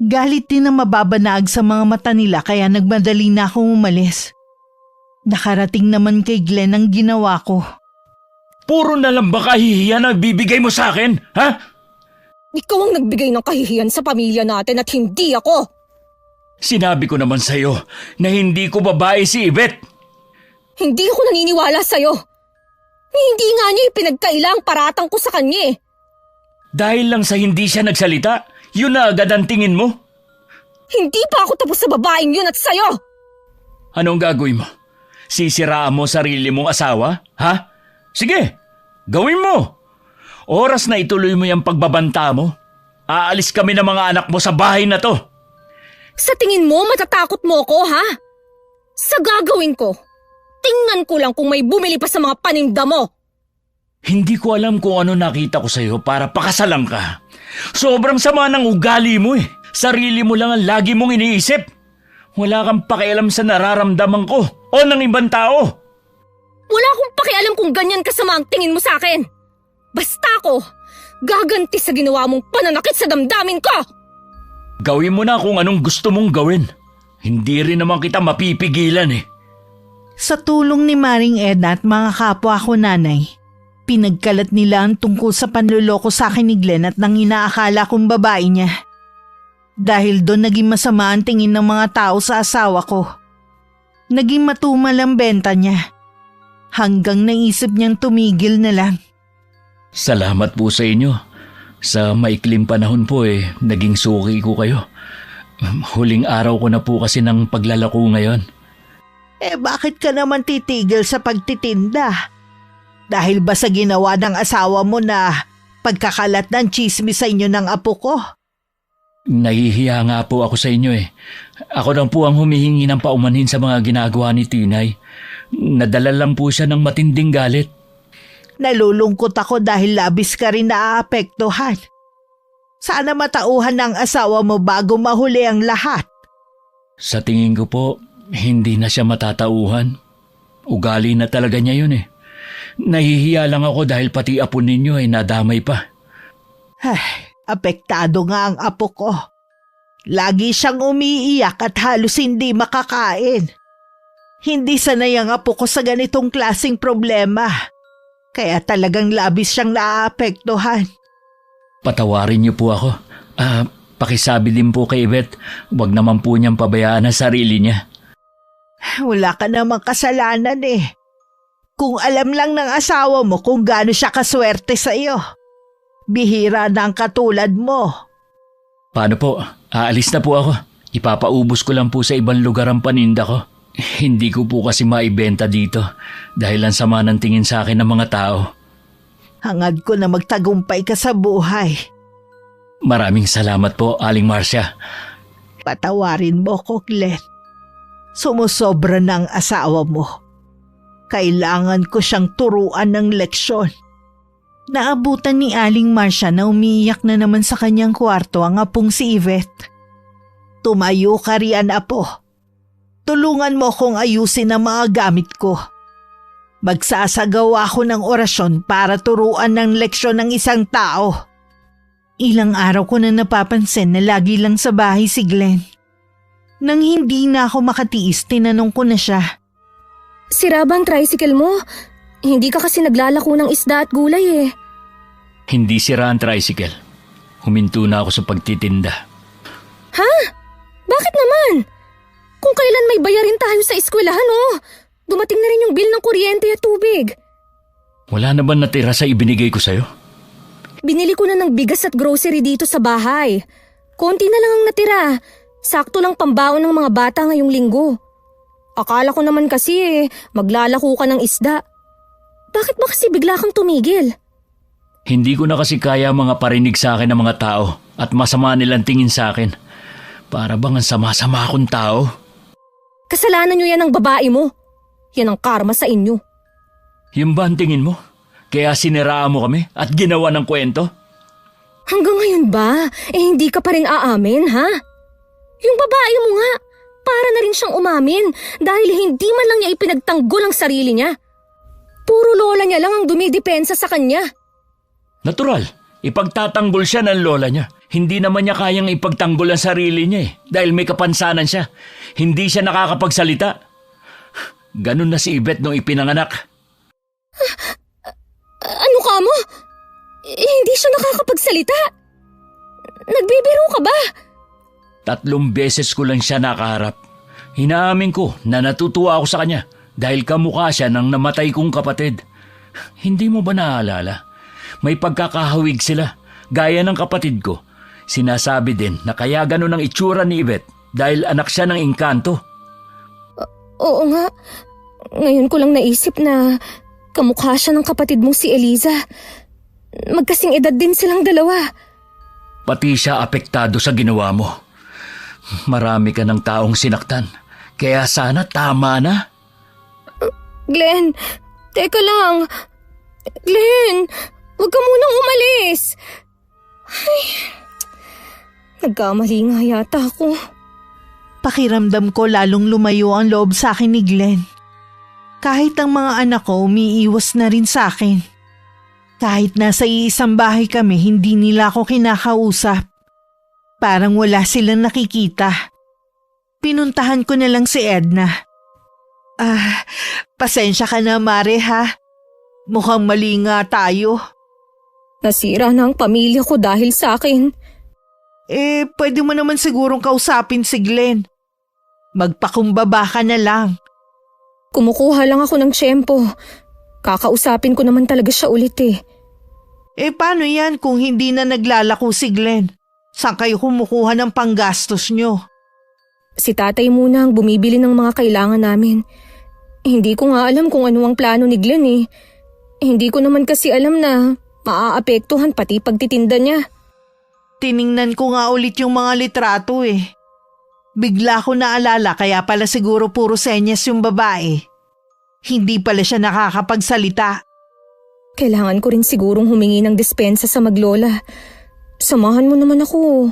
Speaker 3: Galit din ang mababanaag sa mga mata nila kaya nagmadali na akong umalis. Nakarating naman kay Glenn ang ginawa ko.
Speaker 1: Puro na lang ba kahihiyan ang bibigay mo sa akin, ha?
Speaker 2: Ikaw ang nagbigay ng kahihiyan sa pamilya natin at hindi ako.
Speaker 1: Sinabi ko naman sa'yo na hindi ko babae si Yvette.
Speaker 2: Hindi ako naniniwala sa'yo. Hindi nga niya ipinagkailang paratang ko sa kanya eh.
Speaker 1: Dahil lang sa hindi siya nagsalita, yun na agad ang tingin mo.
Speaker 2: Hindi pa ako tapos sa babaeng yun at sa'yo.
Speaker 1: Anong gagawin mo? Sisiraan mo sarili mong asawa, ha? Sige, gawin mo. Oras na ituloy mo yung pagbabanta mo. Aalis kami ng mga anak mo sa bahay na to.
Speaker 2: Sa tingin mo matatakot mo ko, ha? Sa gagawin ko, tingnan ko lang kung may bumili pa sa mga paninda mo.
Speaker 1: Hindi ko alam kung ano nakita ko sa'yo para pakasalan ka. Sobrang sama ng ugali mo eh. Sarili mo lang ang lagi mong iniisip. Wala kang pakialam sa nararamdaman ko o ng ibang tao.
Speaker 2: Wala akong pakialam kung ganyan kasama ang tingin mo sa akin. Basta ako, gaganti sa ginawa mong pananakit sa damdamin ko!
Speaker 1: Gawin mo na kung anong gusto mong gawin. Hindi rin naman kita mapipigilan eh.
Speaker 3: Sa tulong ni Maring Edna at mga kapwa ko nanay, pinagkalat nila ang tungkol sa panluloko sa akin ni Glenn at nang inaakala kong babae niya. Dahil doon naging masama ang tingin ng mga tao sa asawa ko. Naging matumal ang benta niya. Hanggang naisip niyang tumigil na lang.
Speaker 1: Salamat po sa inyo. Sa maikling panahon po naging suki ko kayo. Huling araw ko na po kasi ng paglalako ngayon.
Speaker 3: Bakit ka naman titigil sa pagtitinda? Dahil ba sa ginawa ng asawa mo na pagkakalat ng tsismis sa inyo ng apo ko?
Speaker 1: Nahihiya nga po ako sa inyo Ako lang po ang humihingi ng paumanhin sa mga ginagawa ni Tinay. Nadala lang po siya ng matinding galit.
Speaker 3: Nalulungkot ako dahil labis ka rin naaapektuhan. Sana matauhan ng asawa mo bago mahuli ang lahat.
Speaker 1: Sa tingin ko po, hindi na siya matatauhan. Ugali na talaga niya yun Nahihiya lang ako dahil pati apo ninyo nadamay pa.
Speaker 3: Apektado nga ang apo ko. Lagi siyang umiiyak at halos hindi makakain. Hindi sanay ang apo ko sa ganitong klaseng problema. Kaya talagang labis siyang naaapektuhan.
Speaker 1: Patawarin niyo po ako. Pakisabi din po kay Yvette, huwag naman po niyang pabayaan ang sarili niya.
Speaker 3: Wala ka namang kasalanan Kung alam lang ng asawa mo kung gaano siya kaswerte sa iyo. Bihira na ang katulad mo.
Speaker 1: Paano po? Aalis na po ako. Ipapaubos ko lang po sa ibang lugar ang paninda ko. Hindi ko po kasi maibenta dito dahil ang sama ng tingin sa akin ng mga tao.
Speaker 3: Hangad ko na magtagumpay ka sa buhay.
Speaker 1: Maraming salamat po, Aling Marcia.
Speaker 3: Patawarin mo ko, Glenn. Sumusobra ng asawa mo. Kailangan ko siyang turuan ng leksyon. Naabutan ni Aling Marcia na umiiyak na naman sa kanyang kwarto ang apong si Yvette. Tumayo ka riyan, apo. Tulungan mo kong ayusin ang mga gamit ko. Magsasagawa ako ng orasyon para turuan ng leksyon ng isang tao. Ilang araw ko na napapansin na lagi lang sa bahay si Glenn. Nang hindi na ako makatiis, tinanong ko na siya.
Speaker 2: Sira ba ang tricycle mo? Hindi ka kasi naglalako ng isda at gulay
Speaker 1: Hindi sira ang tricycle. Huminto na ako sa pagtitinda.
Speaker 2: Ha? Bakit naman? Kung kailan may bayarin tayo sa eskwelahan Dumating na rin yung bill ng kuryente at tubig.
Speaker 1: Wala na ba natira sa ibinigay ko sa'yo?
Speaker 2: Binili ko na ng bigas at grocery dito sa bahay. Konti na lang ang natira. Sakto lang pambaon ng mga bata ngayong linggo. Akala ko naman kasi maglalako ka ng isda. Bakit ba kasi bigla kang tumigil?
Speaker 1: Hindi ko na kasi kaya mga parinig sa akin ng mga tao at masama nilang tingin sa akin. Para bang ang sama-sama akong tao?
Speaker 2: Kasalanan nyo yan ng babae mo. Yan ang karma sa inyo.
Speaker 1: Yung ba ang tingin mo? Kaya siniraan mo kami at ginawa ng kwento?
Speaker 2: Hanggang ngayon ba? Hindi ka pa rin aamin, ha? Yung babae mo nga, para na rin siyang umamin dahil hindi man lang niya ipinagtanggol ang sarili niya. Puro lola niya lang ang dumidepensa sa kanya.
Speaker 1: Natural, ipagtatanggol siya ng lola niya. Hindi naman niya kayang ipagtanggol ang sarili niya dahil may kapansanan siya. Hindi siya nakakapagsalita. Ganun na si Yvette nung ipinanganak.
Speaker 2: Ano ka mo? Hindi siya nakakapagsalita. Nagbibiro ka ba?
Speaker 1: 3 beses ko lang siya nakaharap. Hinaamin ko na natutuwa ako sa kanya dahil kamukha siya ng namatay kong kapatid. Hindi mo ba naalala? May pagkakahawig sila, gaya ng kapatid ko. Sinasabi din na kaya ganun ang itsura ni Yvette dahil anak siya ng engkanto.
Speaker 2: Oo nga. Ngayon ko lang naisip na kamukha siya ng kapatid mong si Eliza. Magkasing edad din silang dalawa.
Speaker 1: Pati siya apektado sa ginawa mo. Marami ka ng taong sinaktan. Kaya sana tama na.
Speaker 2: Glenn, teka lang. Glenn, huwag ka munang umalis. Ay, Nagkamali nga yata ako.
Speaker 3: Pakiramdam ko lalong lumayo ang loob sa akin ni Glenn. Kahit ang mga anak ko umiiwas na rin sa akin. Kahit nasa iisang bahay kami, hindi nila ako kinakausap. Parang wala silang nakikita. Pinuntahan ko na lang si Edna. Pasensya ka na, Mare, ha? Mukhang mali nga tayo.
Speaker 2: Nasira na ang pamilya ko dahil sa akin.
Speaker 3: Pwede mo naman sigurong kausapin si Glenn. Magpakumbaba ka na lang.
Speaker 2: Kumukuha lang ako ng tiyempo. Kakausapin ko naman talaga siya ulit eh.
Speaker 3: Paano yan kung hindi na naglalako si Glenn? Saan kayo kumukuha ng panggastos nyo?
Speaker 2: Si tatay muna ang bumibili ng mga kailangan namin. Hindi ko nga alam kung ano ang plano ni Glenn eh. Hindi ko naman kasi alam na maaapektuhan pati pagtitinda niya.
Speaker 3: Tiningnan ko nga ulit yung mga litrato eh. Bigla ko naalala kaya pala siguro puro senyas yung babae. Hindi pala siya nakakapagsalita.
Speaker 2: Kailangan ko rin sigurong humingi ng dispensa sa maglola. Samahan mo naman ako.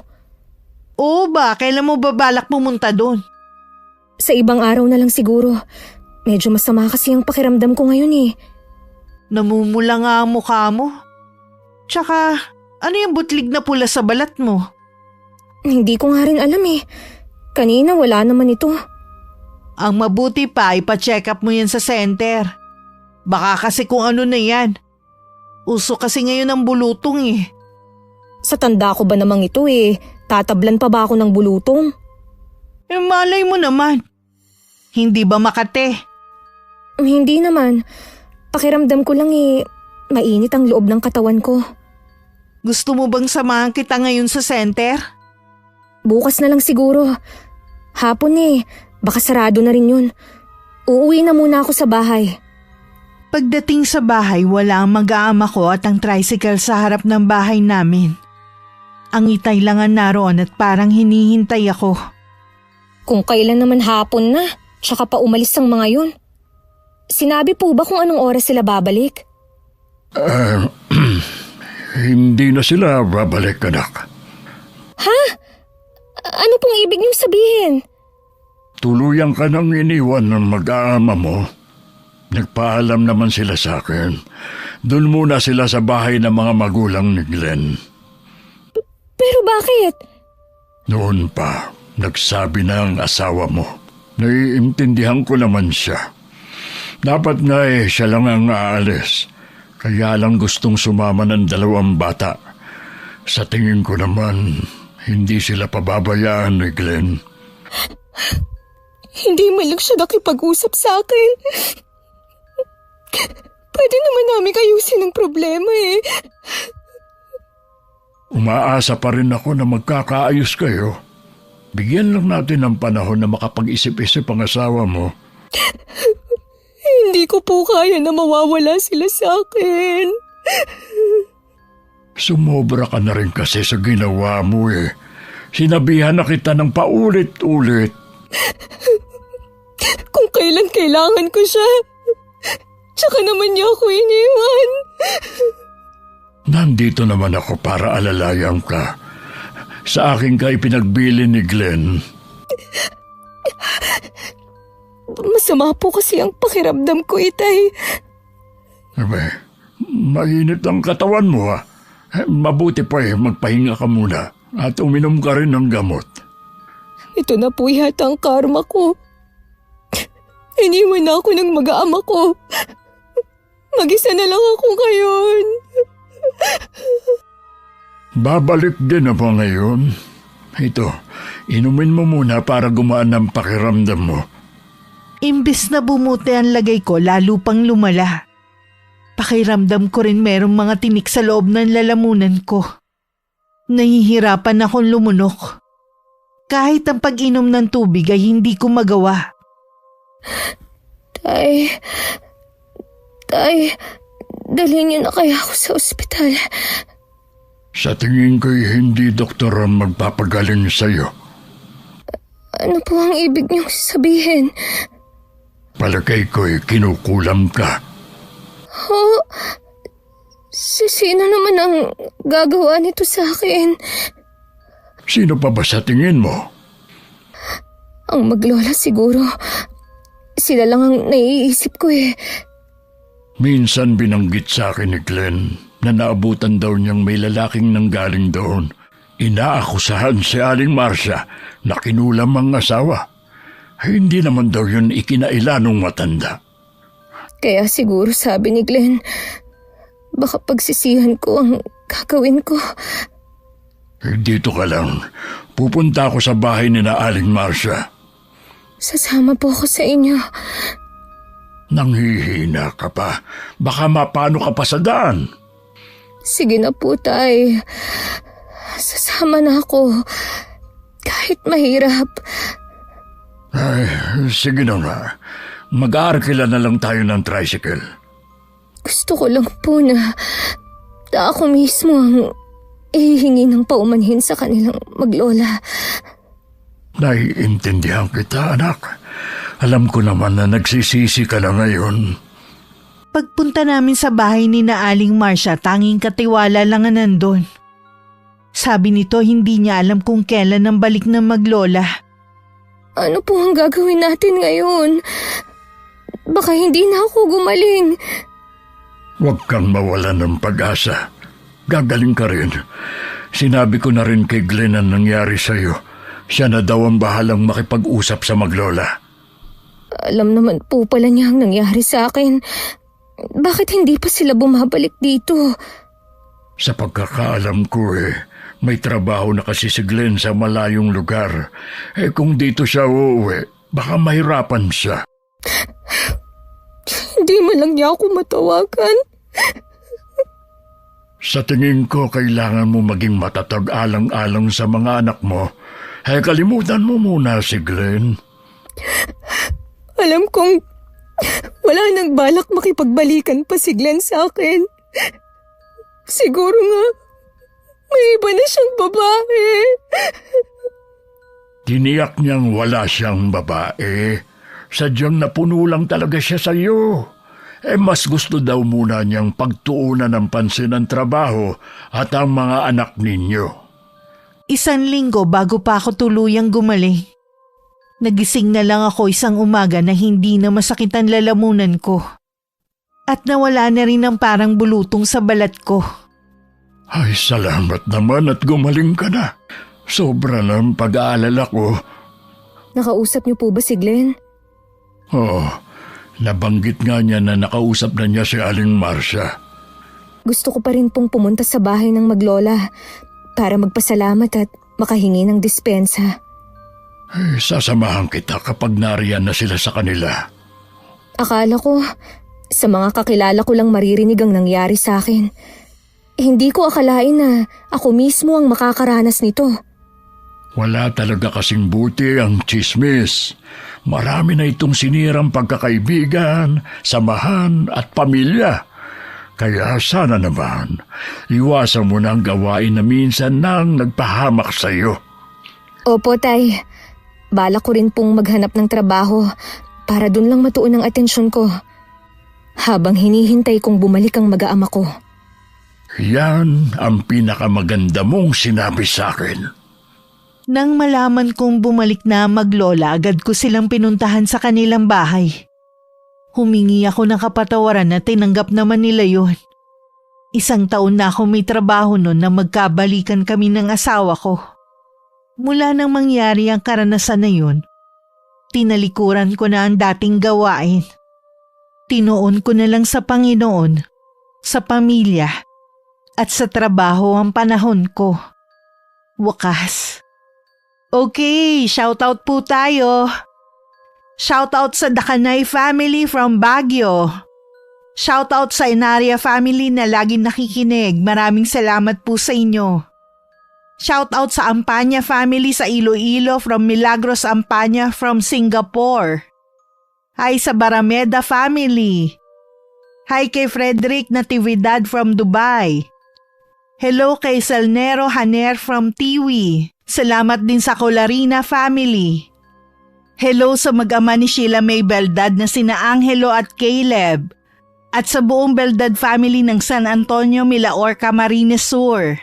Speaker 3: Oo ba? Kailan mo babalak pumunta doon?
Speaker 2: Sa ibang araw na lang siguro. Medyo masama kasi ang pakiramdam ko ngayon eh.
Speaker 3: Namumula nga ang mukha mo. Tsaka, ano yung butlig na pula sa balat mo?
Speaker 2: Hindi ko nga rin alam eh. Kanina wala naman ito.
Speaker 3: Ang mabuti pa, ipa-check up mo yan sa center. Baka kasi kung ano na yan. Uso kasi ngayon ang bulutong eh.
Speaker 2: Sa tanda ko ba namang ito eh, tatablan pa ba ako ng bulutong?
Speaker 3: Malay mo naman. Hindi ba Makate?
Speaker 2: Hindi naman. Pakiramdam ko lang eh, mainit ang loob ng katawan ko.
Speaker 3: Gusto mo bang samahan kita ngayon sa center?
Speaker 2: Bukas na lang siguro. Hapon eh, baka sarado na rin yun. Uuwi na muna ako sa bahay.
Speaker 3: Pagdating sa bahay, wala ang mag-aama ko at ang tricycle sa harap ng bahay namin. Ang itay lang ang naroon at parang hinihintay ako.
Speaker 2: Kung kailan naman hapon na, tsaka pa umalis ang mga yun. Sinabi po ba kung anong oras sila babalik?
Speaker 4: Hindi na sila babalik, anak.
Speaker 2: Ha? Ano pong ibig niyong sabihin?
Speaker 4: Tuluyan ka nang iniwan ng mag-aama mo. Nagpaalam naman sila sa akin. Doon muna sila sa bahay ng mga magulang ni Glenn.
Speaker 2: Pero bakit?
Speaker 4: Noon pa, nagsabi na ang asawa mo. Naiintindihan ko naman siya. Dapat nga siya lang ang aalis. Kaya lang gustong sumama ng 2 bata. Sa tingin ko naman, hindi sila pababayaan ni Glenn.
Speaker 2: Hindi man lang siya nakipag-usap sa akin. Pwede naman namin ayusin ang problema eh.
Speaker 4: Umaasa pa rin ako na magkakaayos kayo. Bigyan lang natin ng panahon na makapag-isip-isip ang asawa mo.
Speaker 2: Hindi ko po kaya na mawawala sila sa akin.
Speaker 4: Sumobra ka na rin kasi sa ginawa mo eh. Sinabihan na kita ng paulit-ulit.
Speaker 2: Kung kailan kailangan ko siya, tsaka naman niya ako iniwan.
Speaker 4: Nandito naman ako para alalayan ka. Sa akin ka ipinagbili ni Glenn.
Speaker 2: Masama po kasi ang pakiramdam ko, Itay.
Speaker 4: Mainit ang katawan mo ha. Mabuti pa magpahinga ka muna at uminom ka rin ng gamot.
Speaker 2: Ito na po yata ang karma ko. Iniwan na ako ng mag-aama ko. Mag-isa na lang ako ngayon.
Speaker 4: Babalik din ako ngayon. Ito, inumin mo muna para gumaan ang pakiramdam mo.
Speaker 3: Imbis na bumuti ang lagay ko, lalo pang lumala. Pakiramdam ko rin merong mga tinik sa loob ng lalamunan ko. Nahihirapan akong lumunok. Kahit ang pag-inom ng tubig ay hindi ko magawa.
Speaker 2: Tay, dalhin niyo na kaya ako sa ospital.
Speaker 4: Sa tingin ko'y hindi doktor ang magpapagaling sa'yo.
Speaker 2: Ano po ang ibig niyong sabihin?
Speaker 4: Palagay ko'y kinukulam ka.
Speaker 2: Sino naman ang gagawa nito sa akin?
Speaker 4: Sino pa ba sa tingin mo?
Speaker 2: Ang maglola siguro. Sila lang ang naiisip ko eh.
Speaker 4: Minsan binanggit sa akin ni Glenn na naabutan daw niyang may lalaking nanggaling doon. Inaakusahan si Aling Marcia na kinulam ang asawa. Hindi naman daw yun ikinaila nung matanda.
Speaker 2: Kaya siguro sabi ni Glenn, baka pagsisihan ko ang gagawin ko.
Speaker 4: Dito ka lang. Pupunta ako sa bahay ni na Aling Marcia.
Speaker 2: Sasama po ako sa inyo.
Speaker 4: Nanghihina ka pa. Baka mapano ka pa sa daan.
Speaker 2: Sige na po, Tay. Sasama na ako. Kahit mahirap.
Speaker 4: Ay, sige na nga. Mag-aarkila na lang tayo ng tricycle.
Speaker 2: Gusto ko lang po na ako mismo ang ihihingi ng paumanhin sa kanilang maglola.
Speaker 4: Naiintindihan kita, anak. Alam ko naman na nagsisisi ka na ngayon.
Speaker 3: Pagpunta namin sa bahay ni na Aling Marcia, tanging katiwala lang ang nandun. Sabi nito hindi niya alam kung kailan ang balik ng maglola.
Speaker 2: Ano po ang gagawin natin ngayon? Baka hindi na ako gumaling.
Speaker 4: Huwag kang mawalan ng pag-asa. Gagaling ka rin. Sinabi ko na rin kay Glenn ang nangyari sa'yo. Siya na daw ang bahalang makipag-usap sa maglola.
Speaker 2: Alam naman po pala niya ang nangyari sa akin. Bakit hindi pa sila bumabalik dito?
Speaker 4: Sa pagkakaalam ko may trabaho na kasi si Glenn sa malayong lugar. Kung dito siya uuwi, baka mahirapan siya.
Speaker 2: Hindi man lang niya ako matawagan.
Speaker 4: Sa tingin ko, kailangan mo maging matatag alang-alang sa mga anak mo. Kalimutan mo muna si Glenn.
Speaker 2: Alam kong wala nang balak makipagbalikan pa si Glenn sa akin. Siguro nga, may iba na siyang babae.
Speaker 4: Tiniyak niyang wala siyang babae. Sadyang napuno lang talaga siya sa iyo. Mas gusto daw muna niyang pagtuunan ng pansin ang trabaho at ang mga anak ninyo.
Speaker 3: 1 linggo bago pa ako tuluyang gumaling. Nagising na lang ako isang umaga na hindi na masakit ang lalamunan ko. At nawala na rin ang parang bulutong sa balat ko.
Speaker 4: Ay, salamat naman at gumaling ka na. Sobra ng pag-aalala ko.
Speaker 2: Nakausap niyo po ba si Glenn?
Speaker 4: Oo, nabanggit nga niya na nakausap na niya si Aling Marcia.
Speaker 2: Gusto ko pa rin pong pumunta sa bahay ng maglola para magpasalamat at makahingi ng dispensa.
Speaker 4: Sasamahan kita kapag nariyan na sila sa kanila.
Speaker 2: Akala ko, sa mga kakilala ko lang maririnig ang nangyari sa akin. Hindi ko akalain na ako mismo ang makakaranas nito.
Speaker 4: Wala talaga kasing buti ang tsismis. Marami na itong sinirang pagkakaibigan, samahan at pamilya. Kaya sana naman, iwasan mo na ang gawain na minsan nang nagpahamak sa iyo.
Speaker 2: Opo, Tay. Balak ko rin pong maghanap ng trabaho para dun lang matuon ang atensyon ko. Habang hinihintay kong bumalik ang mag-aama ko.
Speaker 4: Yan ang pinakamaganda mong sinabi sa akin.
Speaker 3: Nang malaman kong bumalik na maglola, agad ko silang pinuntahan sa kanilang bahay. Humingi ako ng kapatawaran na tinanggap naman nila yun. 1 taon na ako may trabaho noon na magkabalikan kami ng asawa ko. Mula nang mangyari ang karanasan na yun, tinalikuran ko na ang dating gawain. Tinoon ko na lang sa Panginoon, sa pamilya, at sa trabaho ang panahon ko. Wakas. Okay, shoutout po tayo. Shoutout sa Dakanay family from Baguio. Shoutout sa Inaria family na laging nakikinig. Maraming salamat po sa inyo. Shoutout sa Ampanya family sa Iloilo from Milagros Ampanya from Singapore. Hi sa Barameda family. Hi kay Frederick Natividad from Dubai. Hello kay Salnero Haner from Tiwi. Salamat din sa Colarina family. Hello sa mag-ama ni Sheila May Beldad na sina Angelo at Caleb. At sa buong Beldad family ng San Antonio, Milaor, Camarines Sur.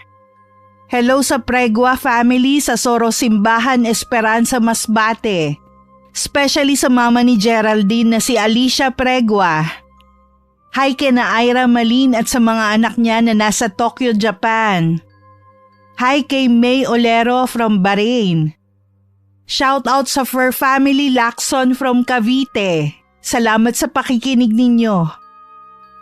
Speaker 3: Hello sa Pregua family sa Sorosimbahan Esperanza Masbate. Especially sa mama ni Geraldine na si Alicia Pregua. Hi kina Ira Malin at sa mga anak niya na nasa Tokyo, Japan. Hi kay May Olero from Bahrain. Shout out sa Fur Family Lacson from Cavite. Salamat sa pakikinig ninyo.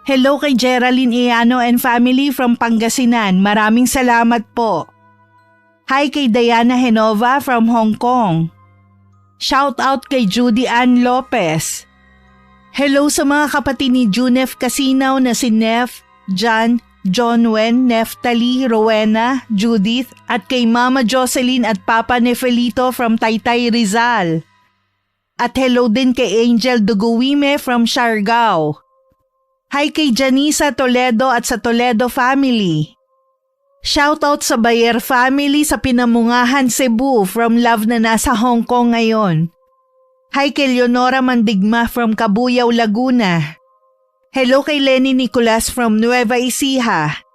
Speaker 3: Hello kay Geraldine Iano and family from Pangasinan. Maraming salamat po. Hi kay Diana Henova from Hong Kong. Shout out kay Judy Ann Lopez. Hello sa mga kapatid ni Junef Casinaw na si Nef, John, Wen, Neftali, Rowena, Judith at kay Mama Jocelyn at Papa Nefelito from Taytay Rizal. At hello din kay Angel Duguwime from Siargao. Hi kay Janisa Toledo at sa Toledo family. Shoutout sa Bayer family sa Pinamungahan, Cebu from Love na nasa Hong Kong ngayon. Hi kay Leonora Mandigma from Cabuyao, Laguna. Hello kay Lenny Nicolas from Nueva Ecija.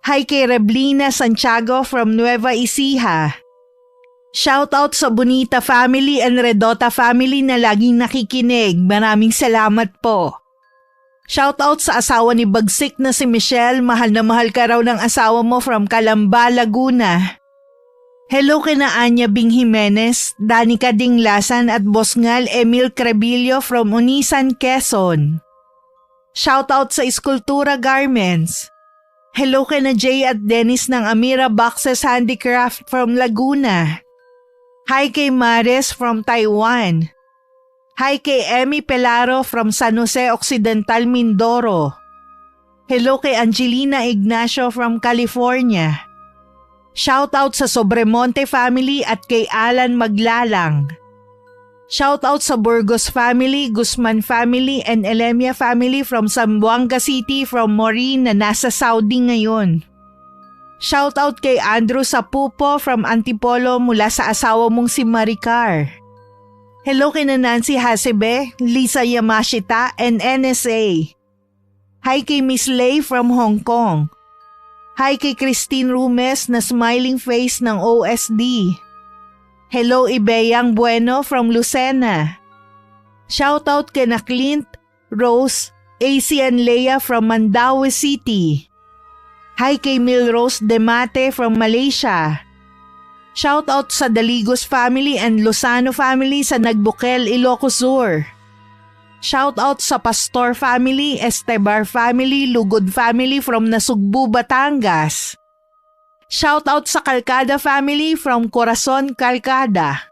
Speaker 3: Hi kay Reblina Santiago from Nueva Ecija. Shoutout sa Bonita family and Redota family na laging nakikinig. Maraming salamat po. Shoutout sa asawa ni Bagsik na si Michelle. Mahal na mahal ka raw ng asawa mo from Calamba, Laguna. Hello kina Anya Bing Jimenez, Danica Dinglasan at Bosngal Emil Crebillo from Unisan, Quezon. Shoutout sa Eskultura Garments. Hello kina Jay at Dennis ng Amira Boxes Handicraft from Laguna. Hi kay Mares from Taiwan. Hi kay Emmy Pelaro from San Jose Occidental, Mindoro. Hello kay Angelina Ignacio from California. Shoutout sa Sobremonte family at kay Alan Maglalang. Shoutout sa Burgos family, Guzman family and Elemia family from Zamboanga City from Maureen na nasa Saudi ngayon. Shoutout kay Andrew Sapupo from Antipolo mula sa asawa mong si Maricar. Hello kay Nancy Hasebe, Lisa Yamashita and NSA. Hi kay Miss Lay from Hong Kong. Hi kay Christine Rumes na smiling face ng OSD. Hello Ibeyang Bueno from Lucena. Shoutout kay na Clint, Rose, AC and Leia from Mandaue City. Hi kay Milrose Demate from Malaysia. Shoutout sa Daligos family and Lozano family sa Nagbukel, Ilocos Sur. Shoutout sa Pastor family, Estebar family, Lugod family from Nasugbu, Batangas. Shoutout sa Calcada family from Corazon, Calcada.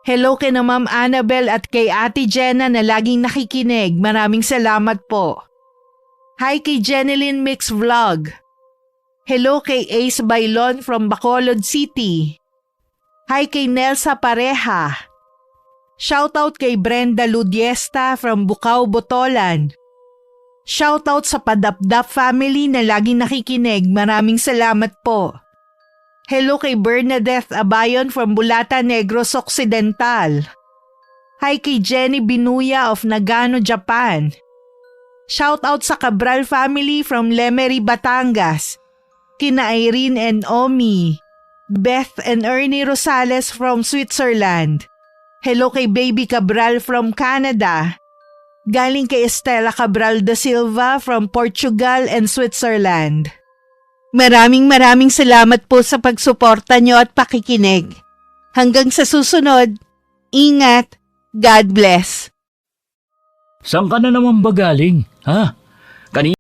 Speaker 3: Hello kay na Ma'am Annabel at kay Ate Jenna na laging nakikinig. Maraming salamat po. Hi kay Jeneline Mix Vlog. Hello kay Ace Bailon from Bacolod City. Hi kay Nelsa Pareha. Shoutout kay Brenda Ludiesta from Bukaw, Botolan. Shoutout sa Padapdap family na laging nakikinig. Maraming salamat po. Hello kay Bernadette Abayon from Bulata, Negros Occidental. Hi kay Jenny Binuya of Nagano, Japan. Shoutout sa Cabral family from Lemery, Batangas. Kina Irene and Omi. Beth and Ernie Rosales from Switzerland. Hello kay Baby Cabral from Canada. Galing kay Estela Cabral da Silva from Portugal and Switzerland. Maraming salamat po sa pagsuporta nyo at pakikinig. Hanggang sa susunod, ingat, God bless.
Speaker 1: Saan ka na naman ba galing? Ha? Kanina